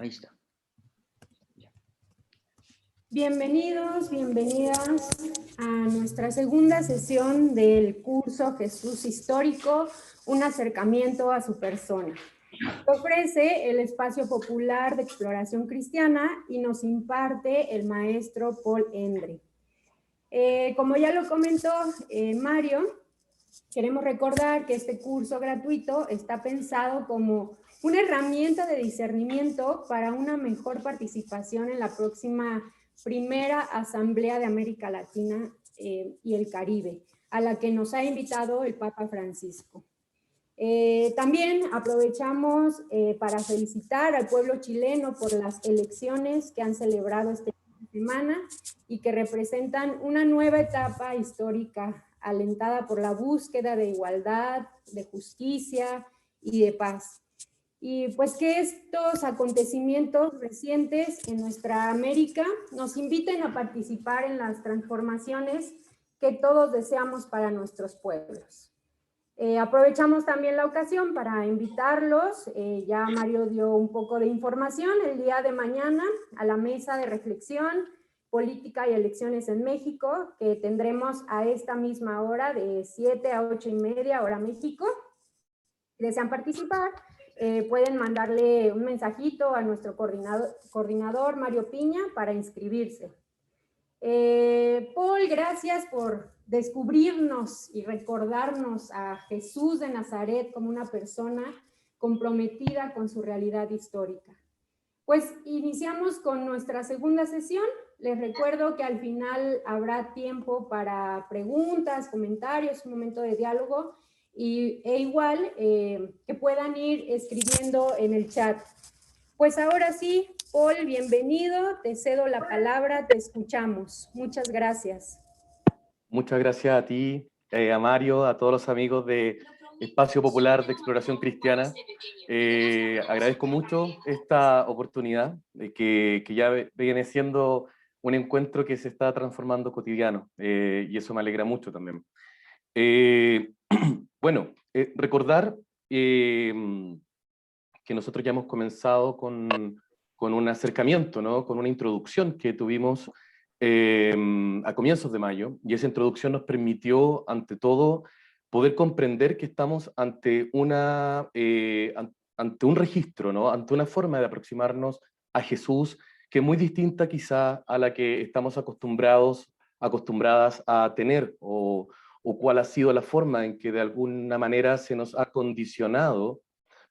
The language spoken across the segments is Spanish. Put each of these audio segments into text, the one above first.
Ahí está. Bienvenidos, bienvenidas a nuestra segunda sesión del curso Jesús Histórico, un acercamiento a su persona. Que ofrece el espacio popular de exploración cristiana y nos imparte el maestro Paul Endre. Como ya lo comentó Mario, queremos recordar que este curso gratuito está pensado como una herramienta de discernimiento para una mejor participación en la próxima primera Asamblea de América Latina y el Caribe, a la que nos ha invitado el Papa Francisco. También aprovechamos para felicitar al pueblo chileno por las elecciones que han celebrado esta semana y que representan una nueva etapa histórica alentada por la búsqueda de igualdad, de justicia y de paz. Y pues que estos acontecimientos recientes en nuestra América nos inviten a participar en las transformaciones que todos deseamos para nuestros pueblos. Aprovechamos también la ocasión para invitarlos, ya Mario dio un poco de información, el día de mañana a la mesa de reflexión, política y elecciones en México, que tendremos a esta misma hora de 7 a 8:30 hora México. Si desean participar, pueden mandarle un mensajito a nuestro coordinador Mario Piña para inscribirse. Paul, gracias por descubrirnos y recordarnos a Jesús de Nazaret como una persona comprometida con su realidad histórica. Pues iniciamos con nuestra segunda sesión. Les recuerdo que al final habrá tiempo para preguntas, comentarios, un momento de diálogo e igual que puedan ir escribiendo en el chat. Pues ahora sí, Paul, bienvenido, te cedo la palabra, te escuchamos. Muchas gracias. Muchas gracias a ti, a Mario, a todos los amigos de Espacio Popular de Exploración Cristiana. Agradezco mucho esta oportunidad que ya viene siendo un encuentro que se está transformando cotidiano, y eso me alegra mucho también. Bueno, recordar que nosotros ya hemos comenzado con un acercamiento, ¿no? Con una introducción que tuvimos a comienzos de mayo, y esa introducción nos permitió, ante todo, poder comprender que estamos ante ante un registro, ¿no? Ante una forma de aproximarnos a Jesús que es muy distinta quizá a la que estamos acostumbradas a tener, o cuál ha sido la forma en que de alguna manera se nos ha condicionado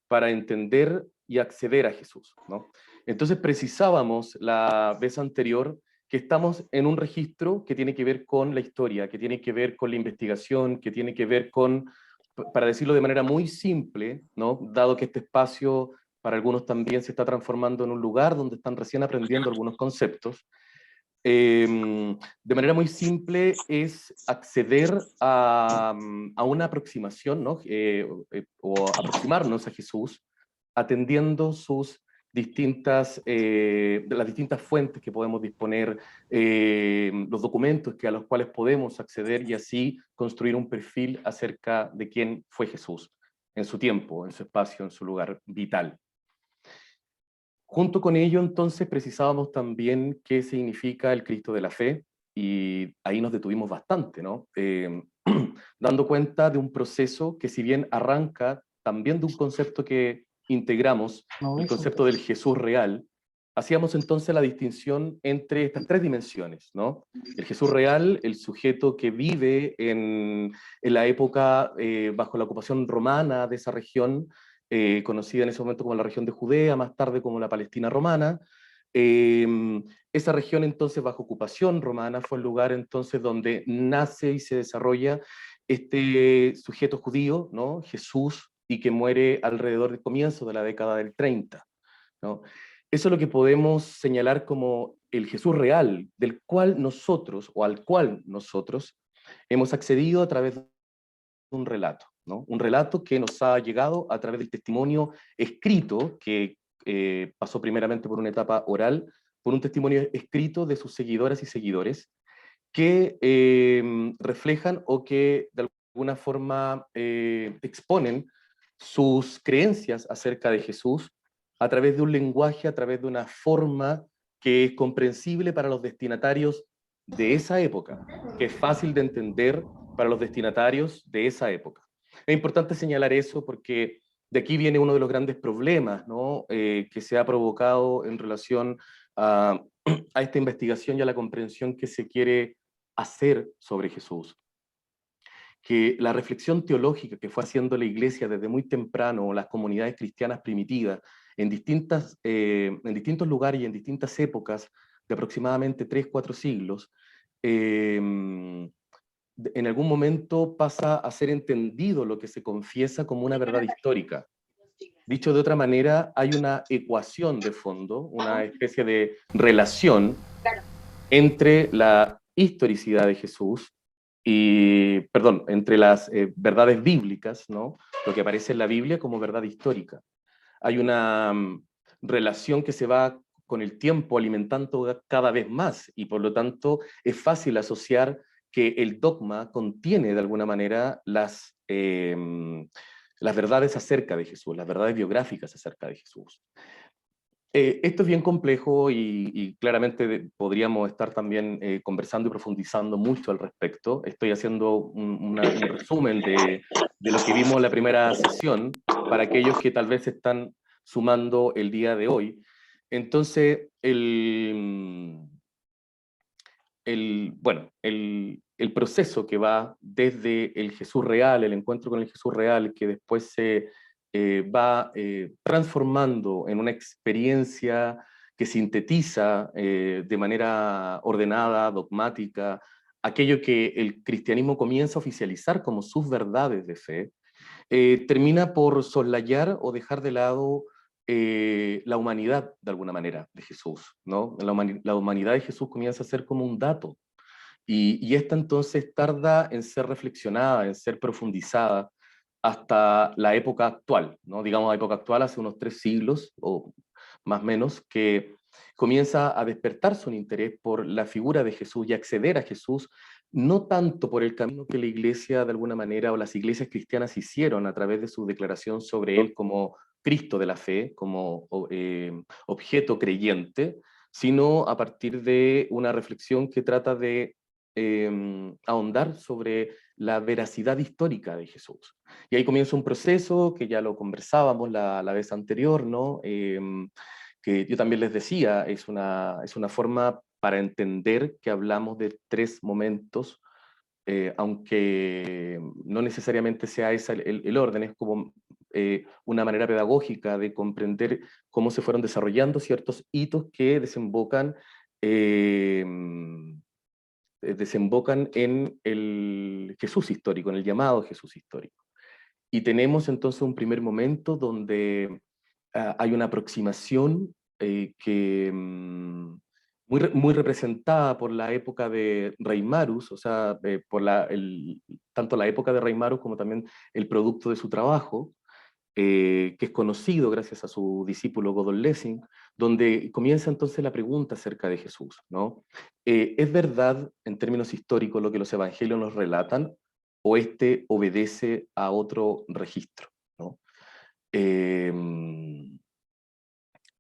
para entender y acceder a Jesús, ¿no? Entonces precisábamos la vez anterior que estamos en un registro que tiene que ver con la historia, que tiene que ver con la investigación, que tiene que ver con, para decirlo de manera muy simple, ¿no? Dado que este espacio para algunos también se está transformando en un lugar donde están recién aprendiendo algunos conceptos, de manera muy simple es acceder a una aproximación, ¿no? O aproximarnos a Jesús atendiendo las distintas fuentes que podemos disponer, los documentos a los cuales podemos acceder, y así construir un perfil acerca de quién fue Jesús en su tiempo, en su espacio, en su lugar vital. Junto con ello, entonces, precisábamos también qué significa el Cristo de la fe, y ahí nos detuvimos bastante, ¿no? Dando cuenta de un proceso que, si bien arranca también de un concepto que integramos, el concepto del Jesús real, hacíamos entonces la distinción entre estas tres dimensiones, ¿no? El Jesús real, el sujeto que vive en la época bajo la ocupación romana de esa región, conocida en ese momento como la región de Judea, más tarde como la Palestina romana. Esa región entonces bajo ocupación romana fue el lugar entonces donde nace y se desarrolla este sujeto judío, ¿no? Jesús, y que muere alrededor del comienzo de la década del 30, ¿no? Eso es lo que podemos señalar como el Jesús real, del cual nosotros, o al cual nosotros, hemos accedido a través de un relato, ¿no? Un relato que nos ha llegado a través del testimonio escrito, que pasó primeramente por una etapa oral, por un testimonio escrito de sus seguidoras y seguidores, que reflejan o que de alguna forma exponen sus creencias acerca de Jesús, a través de un lenguaje, a través de una forma que es comprensible para los destinatarios de esa época, que es fácil de entender para los destinatarios de esa época. Es importante señalar eso porque de aquí viene uno de los grandes problemas, ¿no? Que se ha provocado en relación a, a esta investigación y a la comprensión que se quiere hacer sobre Jesús. Que la reflexión teológica que fue haciendo la Iglesia desde muy temprano, las comunidades cristianas primitivas, en distintos lugares y en distintas épocas, de aproximadamente 3-4 siglos, en algún momento pasa a ser entendido lo que se confiesa como una verdad histórica. Dicho de otra manera, hay una ecuación de fondo, una especie de relación entre la historicidad de Jesús y, perdón, entre las verdades bíblicas, ¿no? Lo que aparece en la Biblia como verdad histórica. Hay una relación que se va con el tiempo alimentando cada vez más y por lo tanto es fácil asociar que el dogma contiene de alguna manera las verdades acerca de Jesús, las verdades biográficas acerca de Jesús. Esto es bien complejo y claramente podríamos estar también conversando y profundizando mucho al respecto. Estoy haciendo un resumen de lo que vimos en la primera sesión para aquellos que tal vez están sumando el día de hoy. Entonces, el proceso que va desde el Jesús real, el encuentro con el Jesús real, que después se va transformando en una experiencia que sintetiza de manera ordenada, dogmática, aquello que el cristianismo comienza a oficializar como sus verdades de fe, termina por soslayar o dejar de lado la humanidad, de alguna manera, de Jesús, ¿no? La humanidad de Jesús comienza a ser como un dato, y esta entonces tarda en ser reflexionada, en ser profundizada, hasta la época actual, ¿no? Digamos, la época actual, hace unos 3 siglos, o más o menos, que comienza a despertarse un interés por la figura de Jesús y acceder a Jesús, no tanto por el camino que la iglesia, de alguna manera, o las iglesias cristianas hicieron a través de su declaración sobre él como Cristo de la fe, como objeto creyente, sino a partir de una reflexión que trata de ahondar sobre la veracidad histórica de Jesús. Y ahí comienza un proceso que ya lo conversábamos la vez anterior, ¿no? Que yo también les decía, es una forma para entender que hablamos de 3 momentos, aunque no necesariamente sea ese el orden, es como una manera pedagógica de comprender cómo se fueron desarrollando ciertos hitos que desembocan en el Jesús histórico, en el llamado Jesús histórico. Y tenemos entonces un primer momento donde hay una aproximación que muy representada por la época de Reimarus, o sea, por tanto la época de Reimarus como también el producto de su trabajo, que es conocido gracias a su discípulo Godol Lessing, donde comienza entonces la pregunta acerca de Jesús, ¿no? ¿Es verdad, en términos históricos, lo que los evangelios nos relatan, o este obedece a otro registro, ¿no?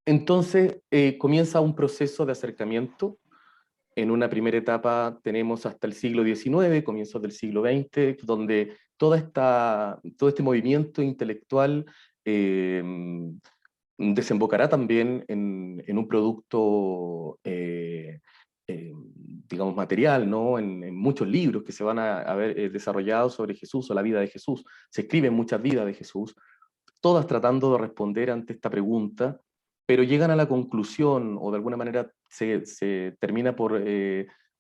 Entonces comienza un proceso de acercamiento. En una primera etapa tenemos hasta el siglo XIX, comienzos del siglo XX, donde todo este movimiento intelectual eh, desembocará también en un producto, digamos, material, ¿no? En muchos libros que se van a ver desarrollados sobre Jesús o la vida de Jesús. Se escriben muchas vidas de Jesús, todas tratando de responder ante esta pregunta, pero llegan a la conclusión, o de alguna manera se termina por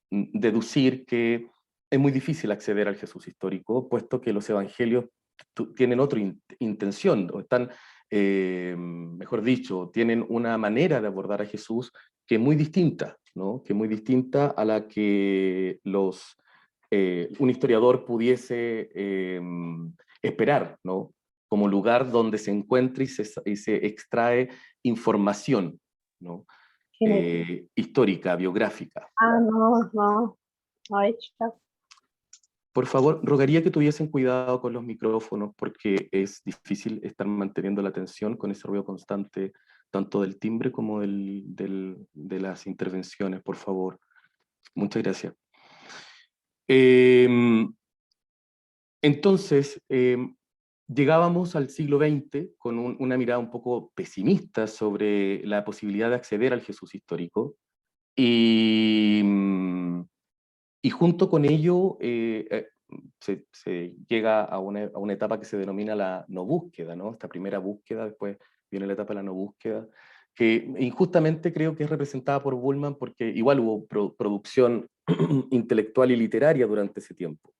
deducir que es muy difícil acceder al Jesús histórico, puesto que los evangelios tienen otra intención, o están, mejor dicho, tienen una manera de abordar a Jesús que es muy distinta, ¿no? Que es muy distinta a la que un historiador pudiese esperar, ¿no? Como lugar donde se encuentra y se extrae información, ¿no? Histórica, biográfica. Ah, no, no. Ay, chica. Por favor, rogaría que tuviesen cuidado con los micrófonos porque es difícil estar manteniendo la atención con ese ruido constante tanto del timbre como de las intervenciones, por favor. Muchas gracias. Entonces, llegábamos al siglo XX con una mirada un poco pesimista sobre la posibilidad de acceder al Jesús histórico, y, y junto con ello se llega a una etapa que se denomina la no búsqueda, ¿no? Esta primera búsqueda, después viene la etapa de la no búsqueda, que injustamente creo que es representada por Bullman, porque igual hubo producción intelectual y literaria durante ese tiempo.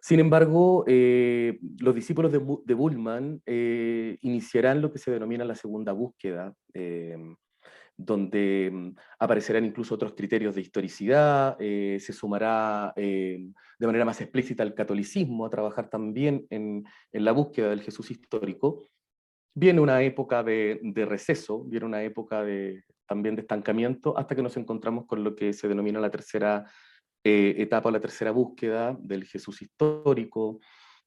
Sin embargo, los discípulos de Bullman iniciarán lo que se denomina la segunda búsqueda, donde aparecerán incluso otros criterios de historicidad, se sumará de manera más explícita el catolicismo a trabajar también en la búsqueda del Jesús histórico. Viene una época de receso, viene una época también de estancamiento, hasta que nos encontramos con lo que se denomina la tercera etapa, la tercera búsqueda del Jesús histórico,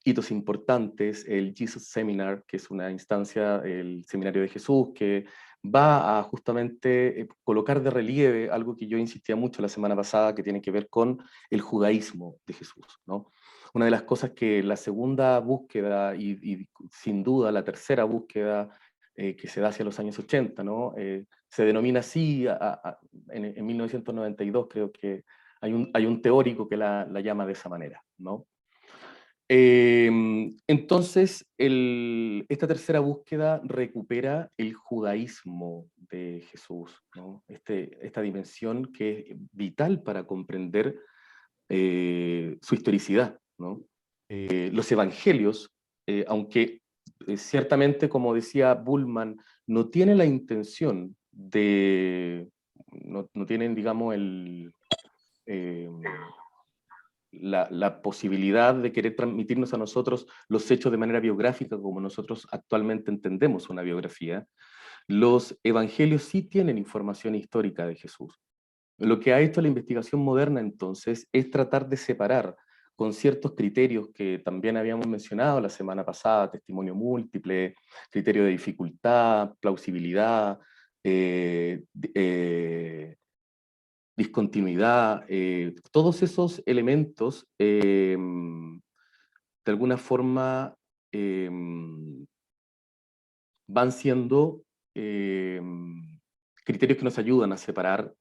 hitos importantes, el Jesus Seminar, que es una instancia, el Seminario de Jesús, que va a justamente colocar de relieve algo que yo insistía mucho la semana pasada, que tiene que ver con el judaísmo de Jesús, ¿no? Una de las cosas que la segunda búsqueda y sin duda la tercera búsqueda que se da hacia los años 80, ¿no? Se denomina así en 1992, creo que hay un teórico que la llama de esa manera, ¿no? Entonces, esta tercera búsqueda recupera el judaísmo de Jesús, ¿no? Esta dimensión que es vital para comprender su historicidad, ¿no? Los evangelios, aunque ciertamente, como decía Bullman, no tienen la intención no tienen, digamos, la posibilidad de querer transmitirnos a nosotros los hechos de manera biográfica, como nosotros actualmente entendemos una biografía. Los evangelios sí tienen información histórica de Jesús. Lo que ha hecho la investigación moderna, entonces, es tratar de separar con ciertos criterios que también habíamos mencionado la semana pasada: testimonio múltiple, criterio de dificultad, plausibilidad, discontinuidad, todos esos elementos de alguna forma van siendo criterios que nos ayudan a separar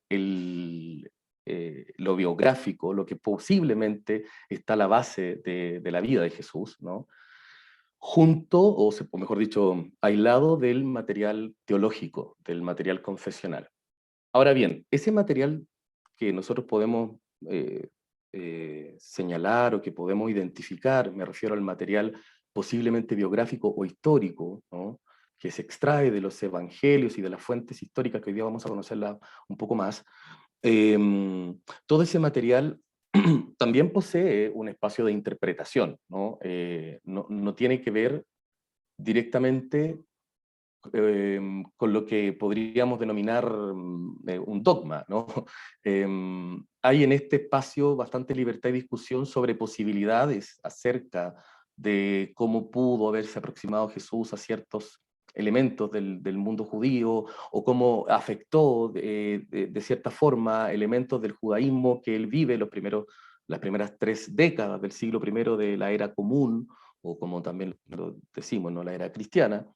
lo biográfico, lo que posiblemente está a la base de la vida de Jesús, ¿no? Junto, o mejor dicho, aislado del material teológico, del material confesional. Ahora bien, ese material que nosotros podemos señalar o que podemos identificar, me refiero al material posiblemente biográfico o histórico, ¿no?, que se extrae de los evangelios y de las fuentes históricas, que hoy día vamos a conocerla un poco más. Todo ese material también posee un espacio de interpretación, ¿no? No tiene que ver directamente con lo que podríamos denominar un dogma, ¿no? Hay en este espacio bastante libertad y discusión sobre posibilidades acerca de cómo pudo haberse aproximado Jesús a ciertos elementos del mundo judío, o cómo afectó de cierta forma elementos del judaísmo que él vive las primeras 3 décadas del siglo I de la era común, o como también lo decimos, ¿no?, la era cristiana.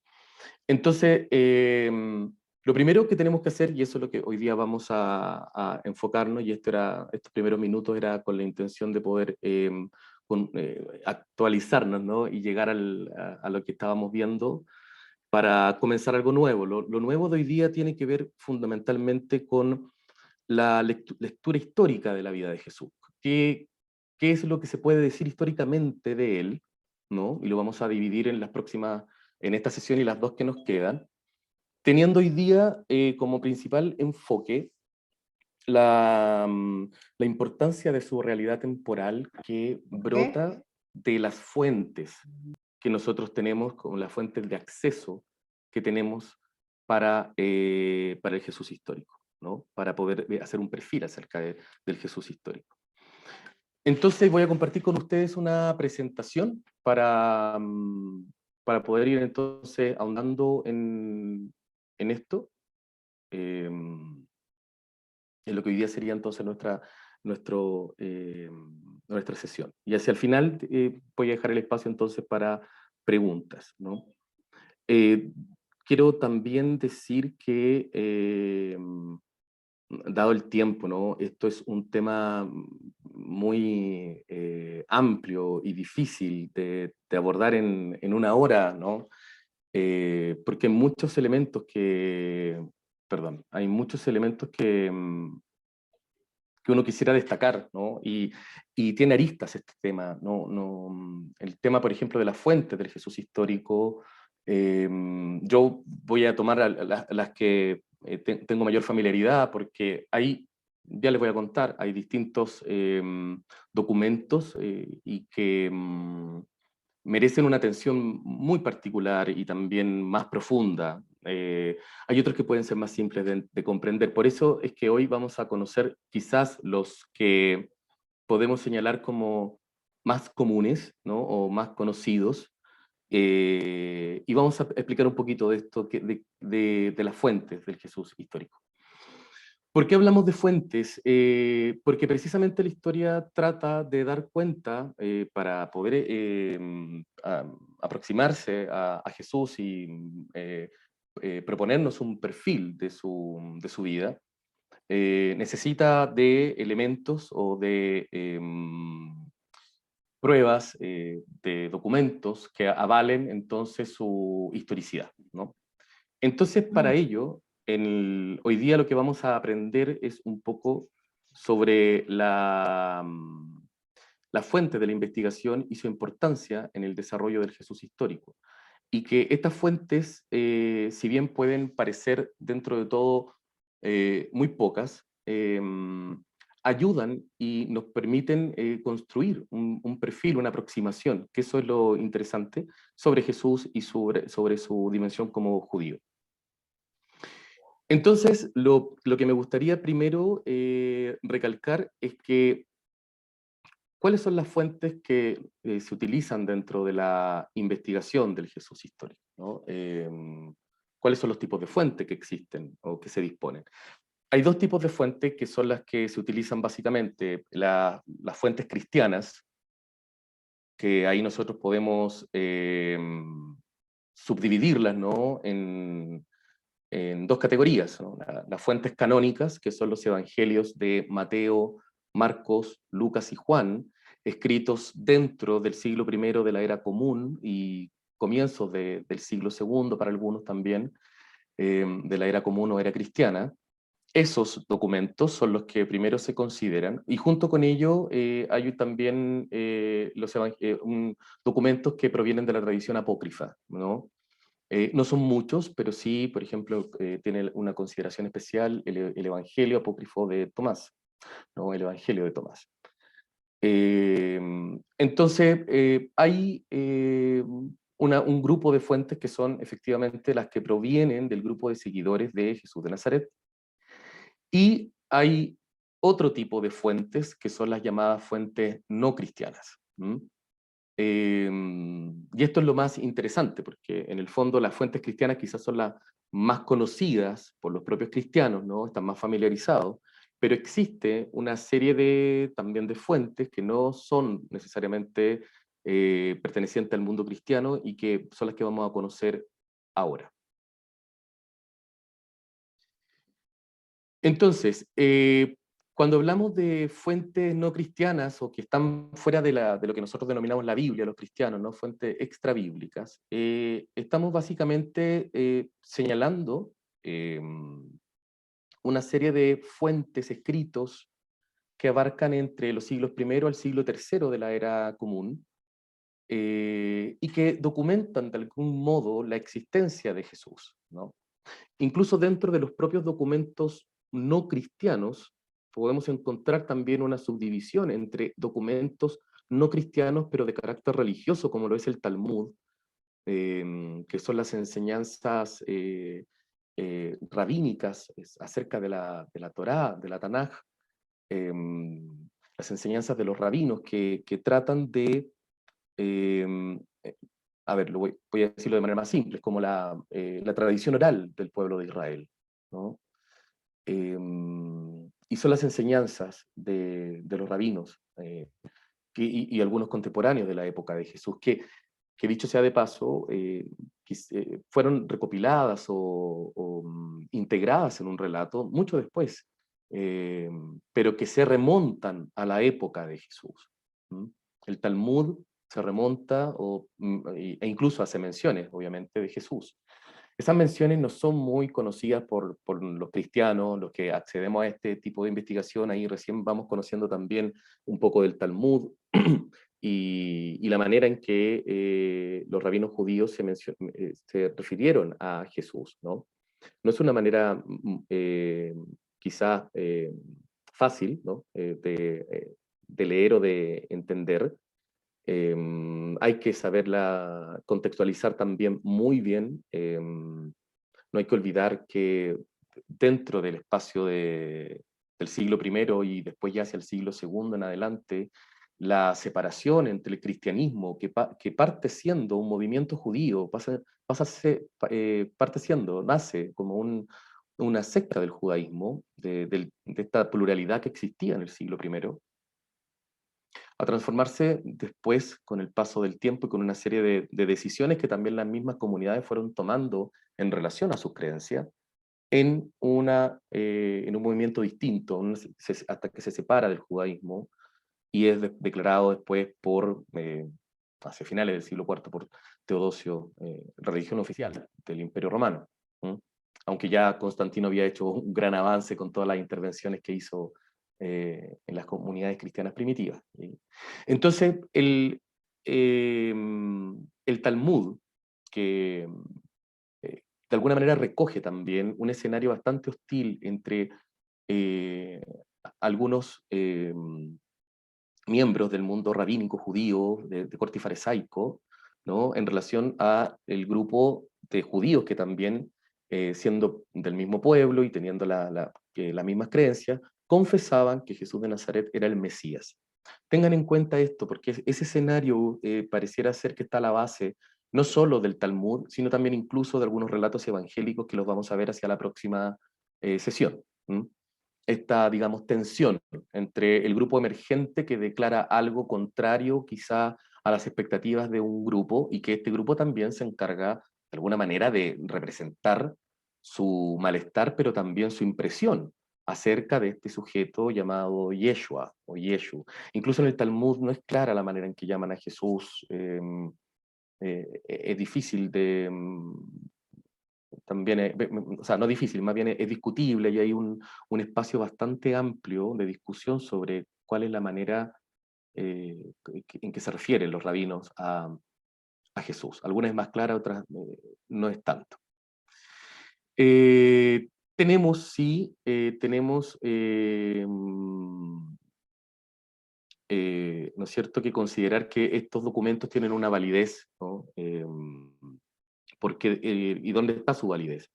Entonces, lo primero que tenemos que hacer, y eso es lo que hoy día vamos a enfocarnos, y estos primeros minutos era con la intención de poder actualizarnos, ¿no?, y llegar a lo que estábamos viendo para comenzar algo nuevo. Lo nuevo de hoy día tiene que ver fundamentalmente con la lectura histórica de la vida de Jesús. ¿Qué es lo que se puede decir históricamente de él, ¿no? Y lo vamos a dividir en esta sesión y las 2 que nos quedan, teniendo hoy día como principal enfoque la importancia de su realidad temporal, que brota de las fuentes que nosotros tenemos, como las fuentes de acceso que tenemos para el Jesús histórico, ¿no?, para poder hacer un perfil acerca del Jesús histórico. Entonces voy a compartir con ustedes una presentación para poder ir entonces ahondando en esto. en lo que hoy día sería entonces nuestra sesión. Y hacia el final voy a dejar el espacio entonces para preguntas, ¿no? Quiero también decir que, dado el tiempo, ¿no? Esto es un tema muy amplio y difícil de abordar en una hora, ¿no? Porque hay muchos elementos que uno quisiera destacar, ¿no? Y tiene aristas este tema, ¿no? El tema, por ejemplo, de las fuentes del Jesús histórico, yo voy a tomar las que tengo mayor familiaridad, porque ahí, ya les voy a contar, hay distintos documentos y que merecen una atención muy particular y también más profunda. Hay otros que pueden ser más simples de comprender. Por eso es que hoy vamos a conocer quizás los que podemos señalar como más comunes, ¿no? O más conocidos. Y vamos a explicar un poquito de esto, de las fuentes del Jesús histórico. ¿Por qué hablamos de fuentes? Porque precisamente la historia trata de dar cuenta para poder aproximarse a Jesús y proponernos un perfil de su vida. Necesita de elementos o de pruebas, de documentos que avalen entonces su historicidad, ¿no? Entonces, para ello, hoy día lo que vamos a aprender es un poco sobre la fuente de la investigación y su importancia en el desarrollo del Jesús histórico. Y que estas fuentes, si bien pueden parecer dentro de todo muy pocas, ayudan y nos permiten construir un perfil, una aproximación, que eso es lo interesante, sobre Jesús y sobre su dimensión como judío. Entonces, lo que me gustaría primero recalcar es que cuáles son las fuentes que se utilizan dentro de la investigación del Jesús histórico, ¿no? ¿Cuáles son los tipos de fuentes que existen o que se disponen? Hay dos tipos de fuentes que son las que se utilizan básicamente, las fuentes cristianas, que ahí nosotros podemos subdividirlas, ¿no? En dos categorías, ¿no? Las fuentes canónicas, que son los evangelios de Mateo, Marcos, Lucas y Juan, escritos dentro del siglo I de la era común y comienzos del siglo II para algunos también, de la era común o era cristiana. Esos documentos son los que primero se consideran, y junto con ello hay también documentos que provienen de la tradición apócrifa, ¿no? No son muchos, pero sí, por ejemplo, tiene una consideración especial el Evangelio apócrifo de Tomás, ¿no? El Evangelio de Tomás. Entonces, hay un grupo de fuentes que son efectivamente las que provienen del grupo de seguidores de Jesús de Nazaret, y hay otro tipo de fuentes que son las llamadas fuentes no cristianas. Y esto es lo más interesante, porque en el fondo las fuentes cristianas quizás son las más conocidas por los propios cristianos, ¿no? Están más familiarizados, pero existe una serie también de fuentes que no son necesariamente pertenecientes al mundo cristiano y que son las que vamos a conocer ahora. Entonces, cuando hablamos de fuentes no cristianas o que están fuera de lo que nosotros denominamos la Biblia, los cristianos, ¿no? Fuentes extrabíblicas, estamos básicamente señalando una serie de fuentes, escritos, que abarcan entre los siglos I al siglo III de la era común, y que documentan de algún modo la existencia de Jesús, ¿no? Incluso dentro de los propios documentos no cristianos, podemos encontrar también una subdivisión entre documentos no cristianos, pero de carácter religioso, como lo es el Talmud, que son las enseñanzas rabínicas acerca de la Torá, de la Tanaj, las enseñanzas de los rabinos que tratan de eh, a ver, voy a decirlo de manera más simple, es como la tradición oral del pueblo de Israel, ¿no? y son las enseñanzas de los rabinos y algunos contemporáneos de la época de Jesús, que dicho sea de paso, fueron recopiladas o integradas en un relato mucho después, pero que se remontan a la época de Jesús. ¿Mm? El Talmud se remonta e incluso hace menciones, obviamente, de Jesús. Esas menciones no son muy conocidas por los cristianos, los que accedemos a este tipo de investigación, ahí recién vamos conociendo también un poco del Talmud y la manera en que los rabinos judíos se refirieron a Jesús, ¿no? No es una manera quizás fácil, ¿no? De leer o de entender. Hay que saberla contextualizar también muy bien. No hay que olvidar que dentro del espacio del siglo I y después ya hacia el siglo II en adelante, la separación entre el cristianismo, que parte siendo un movimiento judío, nace como una secta del judaísmo, de esta pluralidad que existía en el siglo I, a transformarse después con el paso del tiempo y con una serie de decisiones que también las mismas comunidades fueron tomando en relación a sus creencias, en un movimiento distinto, hasta que se separa del judaísmo y es declarado después hacia finales del siglo IV, por Teodosio, religión oficial del Imperio Romano. ¿Mm? Aunque ya Constantino había hecho un gran avance con todas las intervenciones que hizo en las comunidades cristianas primitivas. Entonces, eh, el Talmud, que de alguna manera recoge también un escenario bastante hostil entre eh, algunos miembros del mundo rabínico judío, de corte farisaico, ¿no? En relación a el grupo de judíos que también, siendo del mismo pueblo y teniendo las mismas creencias, confesaban que Jesús de Nazaret era el Mesías. Tengan en cuenta esto, porque ese escenario pareciera ser que está a la base no solo del Talmud, sino también incluso de algunos relatos evangélicos que los vamos a ver hacia la próxima sesión. ¿Mm? Esta, digamos, tensión entre el grupo emergente que declara algo contrario quizá a las expectativas de un grupo y que este grupo también se encarga de alguna manera de representar su malestar, pero también su impresión acerca de este sujeto llamado Yeshua o Yeshu. Incluso en el Talmud no es clara la manera en que llaman a Jesús. Es difícil también, o sea, no difícil, más bien es discutible y hay un espacio bastante amplio de discusión sobre cuál es la manera en que se refieren los rabinos a Jesús. Algunas es más clara, otras no es tanto. Tenemos, sí, ¿no es cierto?, que considerar que estos documentos tienen una validez, ¿no? ¿Y dónde está su validez?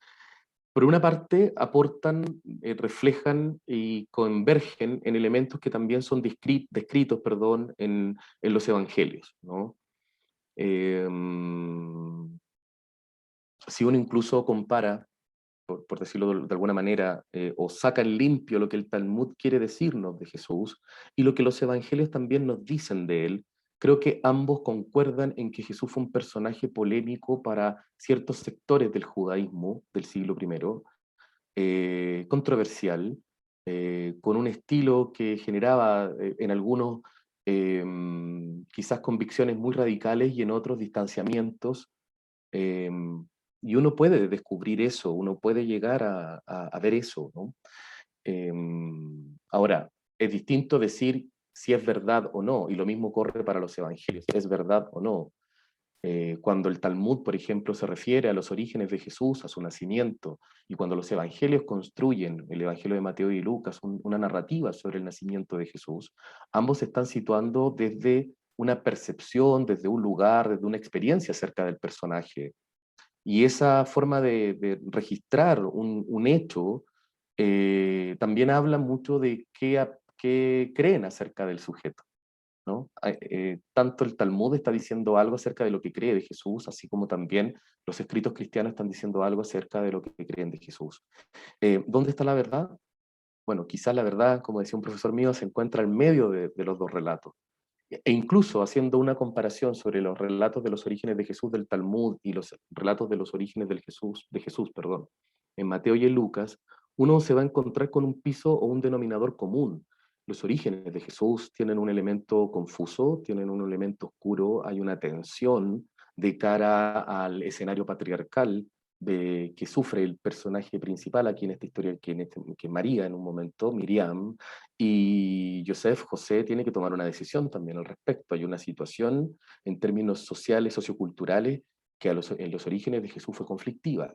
Por una parte, aportan, reflejan y convergen en elementos que también son descritos, perdón, en los evangelios, ¿no? Si uno incluso compara, por decirlo de alguna manera, o saca en limpio lo que el Talmud quiere decirnos de Jesús y lo que los evangelios también nos dicen de él, creo que ambos concuerdan en que Jesús fue un personaje polémico para ciertos sectores del judaísmo del siglo I, controversial, con un estilo que generaba en algunos quizás convicciones muy radicales y en otros distanciamientos. eh, y uno puede descubrir eso, uno puede llegar a ver eso, ¿no? Ahora, es distinto decir si es verdad o no, y lo mismo corre para los evangelios, es verdad o no. Cuando el Talmud, por ejemplo, se refiere a los orígenes de Jesús, a su nacimiento, y cuando los evangelios construyen, el Evangelio de Mateo y Lucas, una narrativa sobre el nacimiento de Jesús, ambos se están situando desde una percepción, desde un lugar, desde una experiencia acerca del personaje. Y esa forma de registrar un hecho también habla mucho de qué creen acerca del sujeto. ¿no? Tanto el Talmud está diciendo algo acerca de lo que cree de Jesús, así como también los escritos cristianos están diciendo algo acerca de lo que creen de Jesús. ¿Dónde está la verdad? Bueno, quizás la verdad, como decía un profesor mío, se encuentra en medio de los dos relatos. E incluso haciendo una comparación sobre los relatos de los orígenes de Jesús del Talmud y los relatos de los orígenes de Jesús, perdón, en Mateo y en Lucas, uno se va a encontrar con un piso o un denominador común. Los orígenes de Jesús tienen un elemento confuso, tienen un elemento oscuro, hay una tensión de cara al escenario patriarcal que sufre el personaje principal aquí en esta historia, que María en un momento, Miriam, y José tiene que tomar una decisión también al respecto. Hay una situación en términos sociales, socioculturales, que en los orígenes de Jesús fue conflictiva.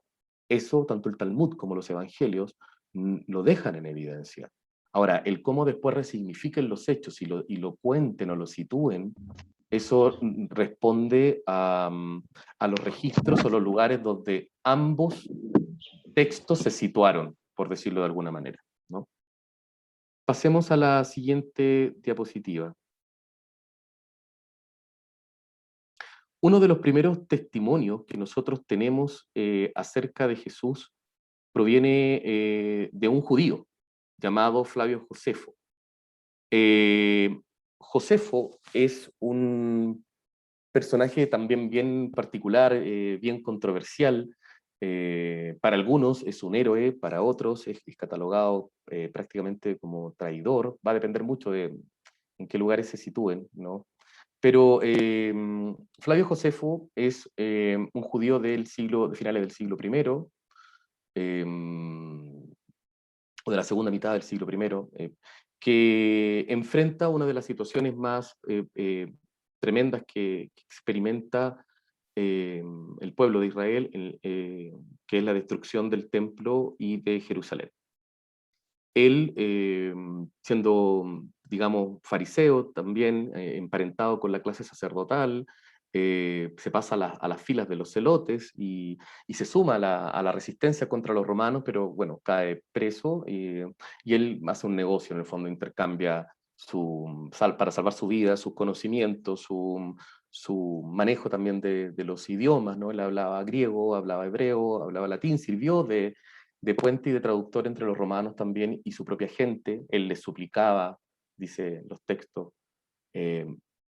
Eso, tanto el Talmud como los evangelios, lo dejan en evidencia. Ahora, el cómo después resignifiquen los hechos y lo cuenten o lo sitúen, eso responde a los registros o los lugares donde ambos textos se situaron, por decirlo de alguna manera, ¿no? Pasemos a la siguiente diapositiva. Uno de los primeros testimonios que nosotros tenemos acerca de Jesús proviene de un judío llamado Flavio Josefo. Josefo es un personaje también bien particular, bien controversial. Para algunos es un héroe, para otros es catalogado prácticamente como traidor. Va a depender mucho de en qué lugares se sitúen, ¿no? Pero Flavio Josefo es un judío de finales del siglo I, eh, o de la segunda mitad del siglo I, que enfrenta una de las situaciones más tremendas que experimenta el pueblo de Israel, que es la destrucción del templo y de Jerusalén. Él, siendo, digamos, fariseo, también emparentado con la clase sacerdotal, se pasa a las filas de los celotes y se suma a la resistencia contra los romanos, pero bueno, cae preso y él hace un negocio, en el fondo intercambia para salvar su vida, sus conocimientos, su manejo también de los idiomas, ¿no? Él hablaba griego, hablaba hebreo, hablaba latín, sirvió de puente y de traductor entre los romanos también y su propia gente. Él les suplicaba, dice los textos, eh,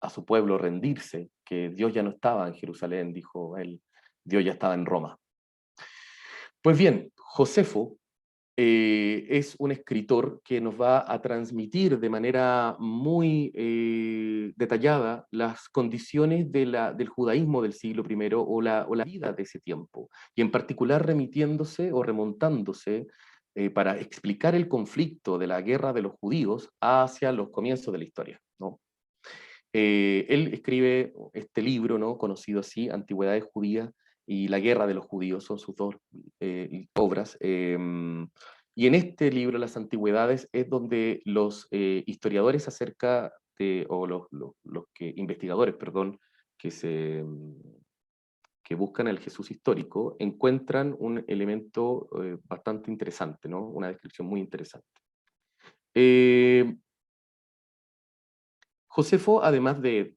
a su pueblo rendirse, que Dios ya no estaba en Jerusalén, dijo él, Dios ya estaba en Roma. Pues bien, Josefo es un escritor que nos va a transmitir de manera muy detallada las condiciones del judaísmo del siglo I o la vida de ese tiempo, y en particular remitiéndose o remontándose para explicar el conflicto de la guerra de los judíos hacia los comienzos de la historia, ¿no? Él escribe este libro, ¿no? Conocido así, Antigüedades Judías y la Guerra de los Judíos, son sus dos obras. Y en este libro, Las Antigüedades, es donde los historiadores acerca de, o los investigadores, perdón, que, se, que buscan el Jesús histórico, encuentran un elemento bastante interesante, ¿no? Una descripción muy interesante. Josefo, además de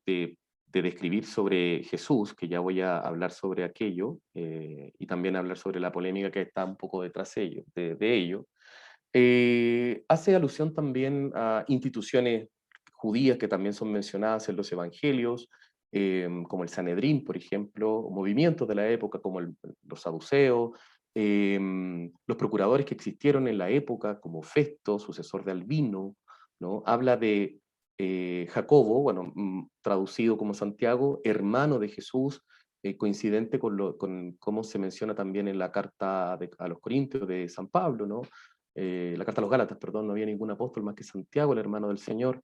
describir sobre Jesús, que ya voy a hablar sobre aquello, y también hablar sobre la polémica que está un poco detrás de ello, hace alusión también a instituciones judías que también son mencionadas en los evangelios, como el Sanedrín, por ejemplo, movimientos de la época como los saduceos, los procuradores que existieron en la época, como Festo, sucesor de Albino, ¿no? Habla de Jacobo, bueno, traducido como Santiago, hermano de Jesús, coincidente con cómo se menciona también en la carta a los Corintios de San Pablo, ¿no? La carta a los Gálatas, perdón, no había ningún apóstol más que Santiago, el hermano del Señor.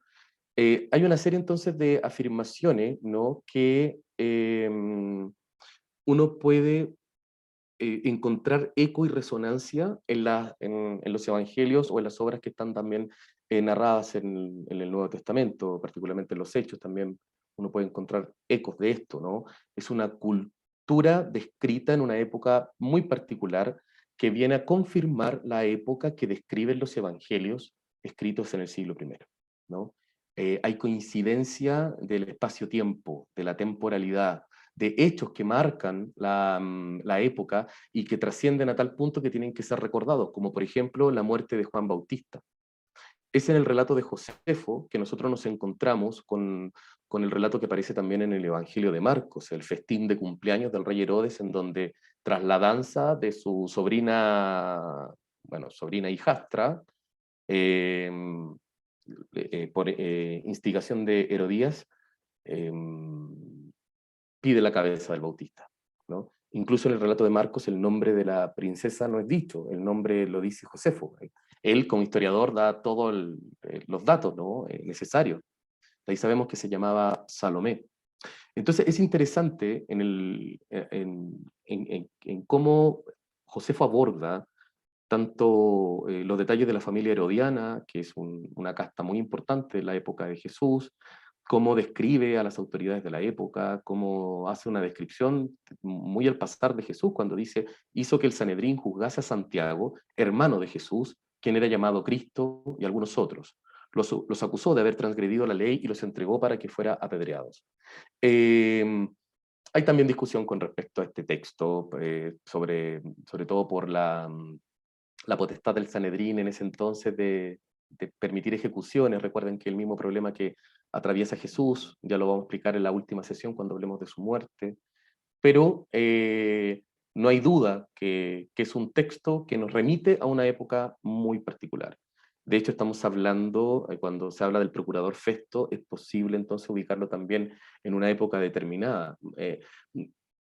Hay una serie entonces de afirmaciones, ¿no? Que uno puede encontrar eco y resonancia en los evangelios o en las obras que están también narradas en el Nuevo Testamento, particularmente en los Hechos también uno puede encontrar ecos de esto, ¿no? Es una cultura descrita en una época muy particular que viene a confirmar la época que describen los evangelios escritos en el siglo I, ¿no? hay coincidencia del espacio-tiempo, de la temporalidad, de hechos que marcan la época y que trascienden a tal punto que tienen que ser recordados, como por ejemplo la muerte de Juan Bautista. Es en el relato de Josefo que nosotros nos encontramos con el relato que aparece también en el Evangelio de Marcos, el festín de cumpleaños del rey Herodes, en donde tras la danza de su sobrina, bueno, sobrina hijastra, eh, por instigación de Herodías, eh, pide la cabeza del Bautista, ¿no? Incluso en el relato de Marcos el nombre de la princesa no es dicho, el nombre lo dice Josefo. Él como historiador da todos los datos, ¿no? Necesarios. De ahí sabemos que se llamaba Salomé. Entonces es interesante en cómo Josefo aborda tanto los detalles de la familia herodiana, que es una casta muy importante en la época de Jesús, cómo describe a las autoridades de la época, cómo hace una descripción muy al pasar de Jesús, cuando dice, hizo que el Sanedrín juzgase a Santiago, hermano de Jesús, quien era llamado Cristo, y algunos otros. Los acusó de haber transgredido la ley y los entregó para que fueran apedreados. Hay también discusión con respecto a este texto, sobre todo por la potestad del Sanedrín en ese entonces de permitir ejecuciones. Recuerden que el mismo problema que atraviesa Jesús, ya lo vamos a explicar en la última sesión cuando hablemos de su muerte, pero no hay duda que es un texto que nos remite a una época muy particular. De hecho, estamos hablando, cuando se habla del procurador Festo, es posible entonces ubicarlo también en una época determinada.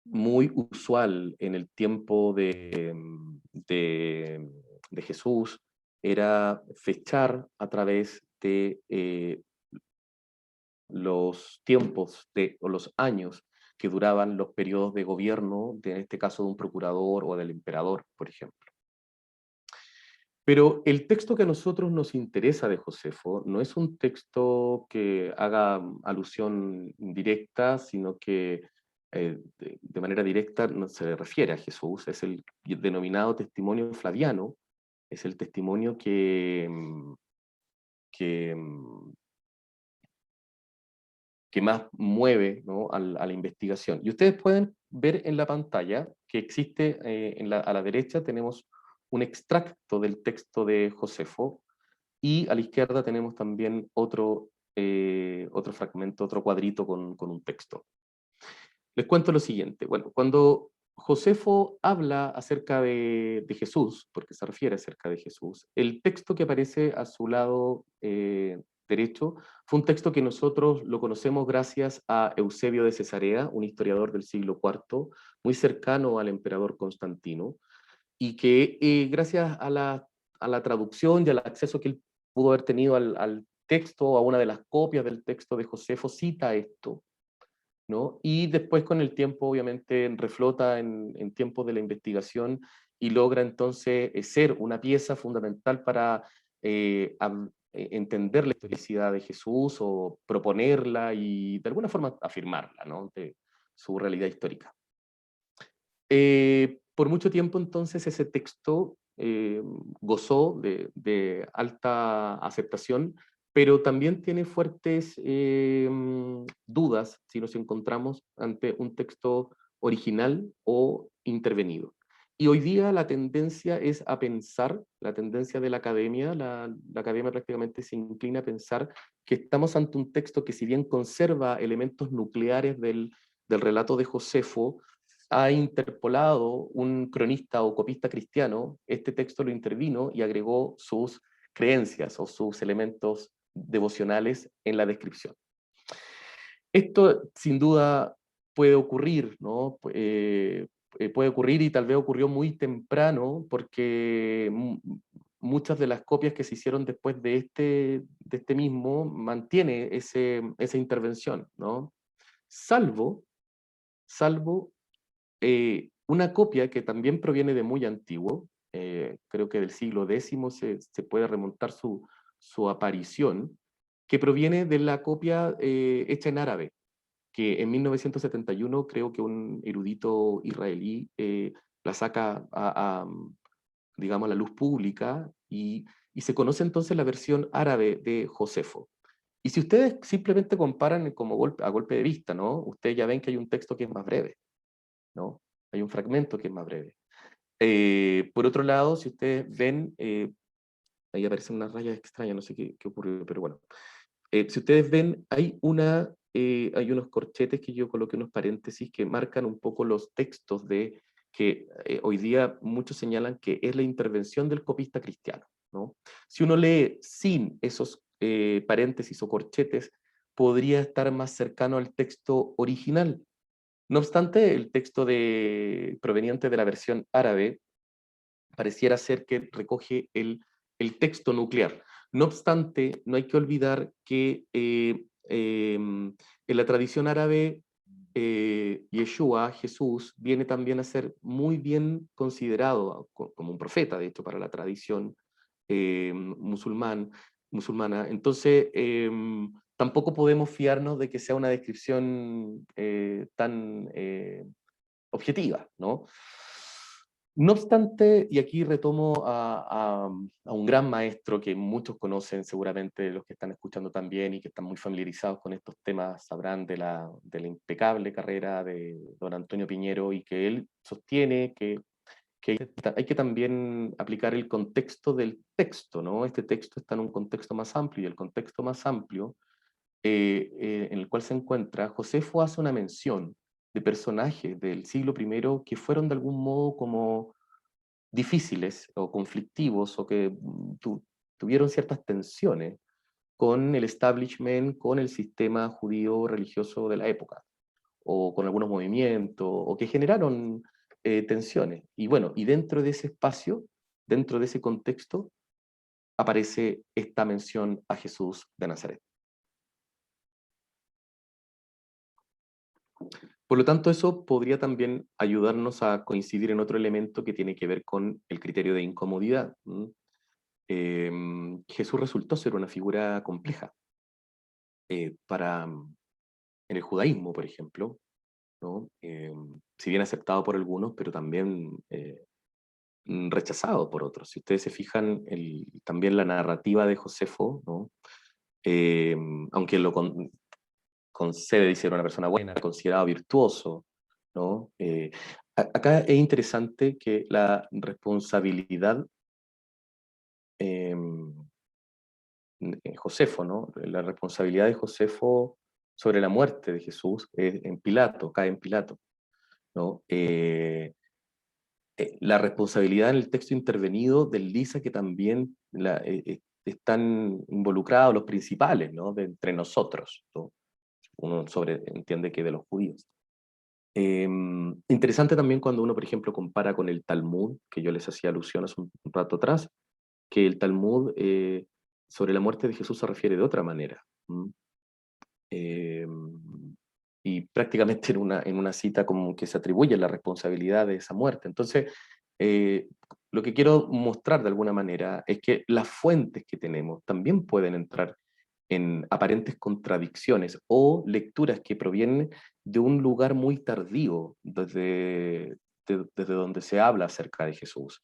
Muy usual en el tiempo de, de Jesús era fechar a través de los tiempos o los años que duraban los periodos de gobierno, en este caso de un procurador o del emperador, por ejemplo. Pero el texto que a nosotros nos interesa de Josefo no es un texto que haga alusión directa, sino que de manera directa no se refiere a Jesús, es el denominado testimonio flaviano, es el testimonio que, que más mueve, ¿no?, a la investigación. Y ustedes pueden ver en la pantalla que existe, a la derecha tenemos un extracto del texto de Josefo, y a la izquierda tenemos también otro fragmento, otro cuadrito con un texto. Les cuento lo siguiente. Bueno, cuando Josefo habla acerca de Jesús, porque se refiere acerca de Jesús, el texto que aparece a su lado derecho fue un texto que nosotros lo conocemos gracias a Eusebio de Cesarea, un historiador del siglo IV, muy cercano al emperador Constantino, y que gracias a la traducción y al acceso que él pudo haber tenido al texto, a una de las copias del texto de Josefo, cita esto, ¿no? Y después con el tiempo, obviamente, reflota en tiempos de la investigación y logra entonces ser una pieza fundamental para entender la historicidad de Jesús o proponerla y de alguna forma afirmarla, ¿no?, de su realidad histórica. Por mucho tiempo entonces ese texto gozó de alta aceptación, pero también tiene fuertes dudas si nos encontramos ante un texto original o intervenido. Y hoy día la tendencia es a pensar, la tendencia de la academia prácticamente se inclina a pensar que estamos ante un texto que, si bien conserva elementos nucleares del relato de Josefo, ha interpolado un cronista o copista cristiano, este texto lo intervino y agregó sus creencias o sus elementos devocionales en la descripción. Esto sin duda puede ocurrir, ¿no? Puede ocurrir, y tal vez ocurrió muy temprano, porque muchas de las copias que se hicieron después de este mismo mantiene esa intervención, ¿no? Salvo una copia que también proviene de muy antiguo, creo que del siglo X se puede remontar su aparición, que proviene de la copia hecha en árabe, que en 1971 creo que un erudito israelí la saca digamos, a la luz pública, y se conoce entonces la versión árabe de Josefo. Y si ustedes simplemente comparan como a golpe de vista, ¿no? Ustedes ya ven que hay un texto que es más breve, ¿no? Hay un fragmento que es más breve. Por otro lado, si ustedes ven, ahí aparecen unas rayas extrañas, no sé qué ocurrió, pero bueno. Si ustedes ven, hay unos corchetes que yo coloqué, unos paréntesis que marcan un poco los textos de que hoy día muchos señalan que es la intervención del copista cristiano, ¿no? Si uno lee sin esos paréntesis o corchetes, podría estar más cercano al texto original. No obstante, el texto proveniente de la versión árabe pareciera ser que recoge el texto nuclear. No obstante, no hay que olvidar que en la tradición árabe, Yeshua, Jesús, viene también a ser muy bien considerado como un profeta, de hecho, para la tradición musulmana. Entonces, tampoco podemos fiarnos de que sea una descripción tan objetiva, ¿no? No obstante, y aquí retomo a un gran maestro que muchos conocen, seguramente los que están escuchando también y que están muy familiarizados con estos temas, sabrán de la impecable carrera de don Antonio Piñero, y que él sostiene que hay que también aplicar el contexto del texto, ¿no? Este texto está en un contexto más amplio, y el contexto más amplio en el cual se encuentra, Josefo hace una mención de personajes del siglo I que fueron de algún modo como difíciles o conflictivos, o que tuvieron ciertas tensiones con el establishment, con el sistema judío religioso de la época, o con algunos movimientos, o que generaron tensiones. Y bueno, y dentro de ese espacio, dentro de ese contexto, aparece esta mención a Jesús de Nazaret. Por lo tanto, eso podría también ayudarnos a coincidir en otro elemento que tiene que ver con el criterio de incomodidad. Jesús resultó ser una figura compleja en el judaísmo, por ejemplo, ¿no? Si bien aceptado por algunos, pero también rechazado por otros. Si ustedes se fijan, también la narrativa de Josefo, ¿no? Eh, Aunque concede de ser una persona buena, considerado virtuoso, ¿no? Acá es interesante que la responsabilidad Josefo, ¿no? La responsabilidad de Josefo sobre la muerte de Jesús en Pilato, cae en Pilato, ¿no? La responsabilidad en el texto intervenido desliza que también están involucrados los principales, ¿no? De entre nosotros, ¿no? Uno entiende que de los judíos. Interesante también cuando uno, por ejemplo, compara con el Talmud, que yo les hacía alusión hace un rato atrás, que el Talmud sobre la muerte de Jesús se refiere de otra manera. Eh, y prácticamente en una cita como que se atribuye la responsabilidad de esa muerte. Entonces, lo que quiero mostrar de alguna manera es que las fuentes que tenemos también pueden entrar en aparentes contradicciones o lecturas que provienen de un lugar muy tardío desde donde se habla acerca de Jesús,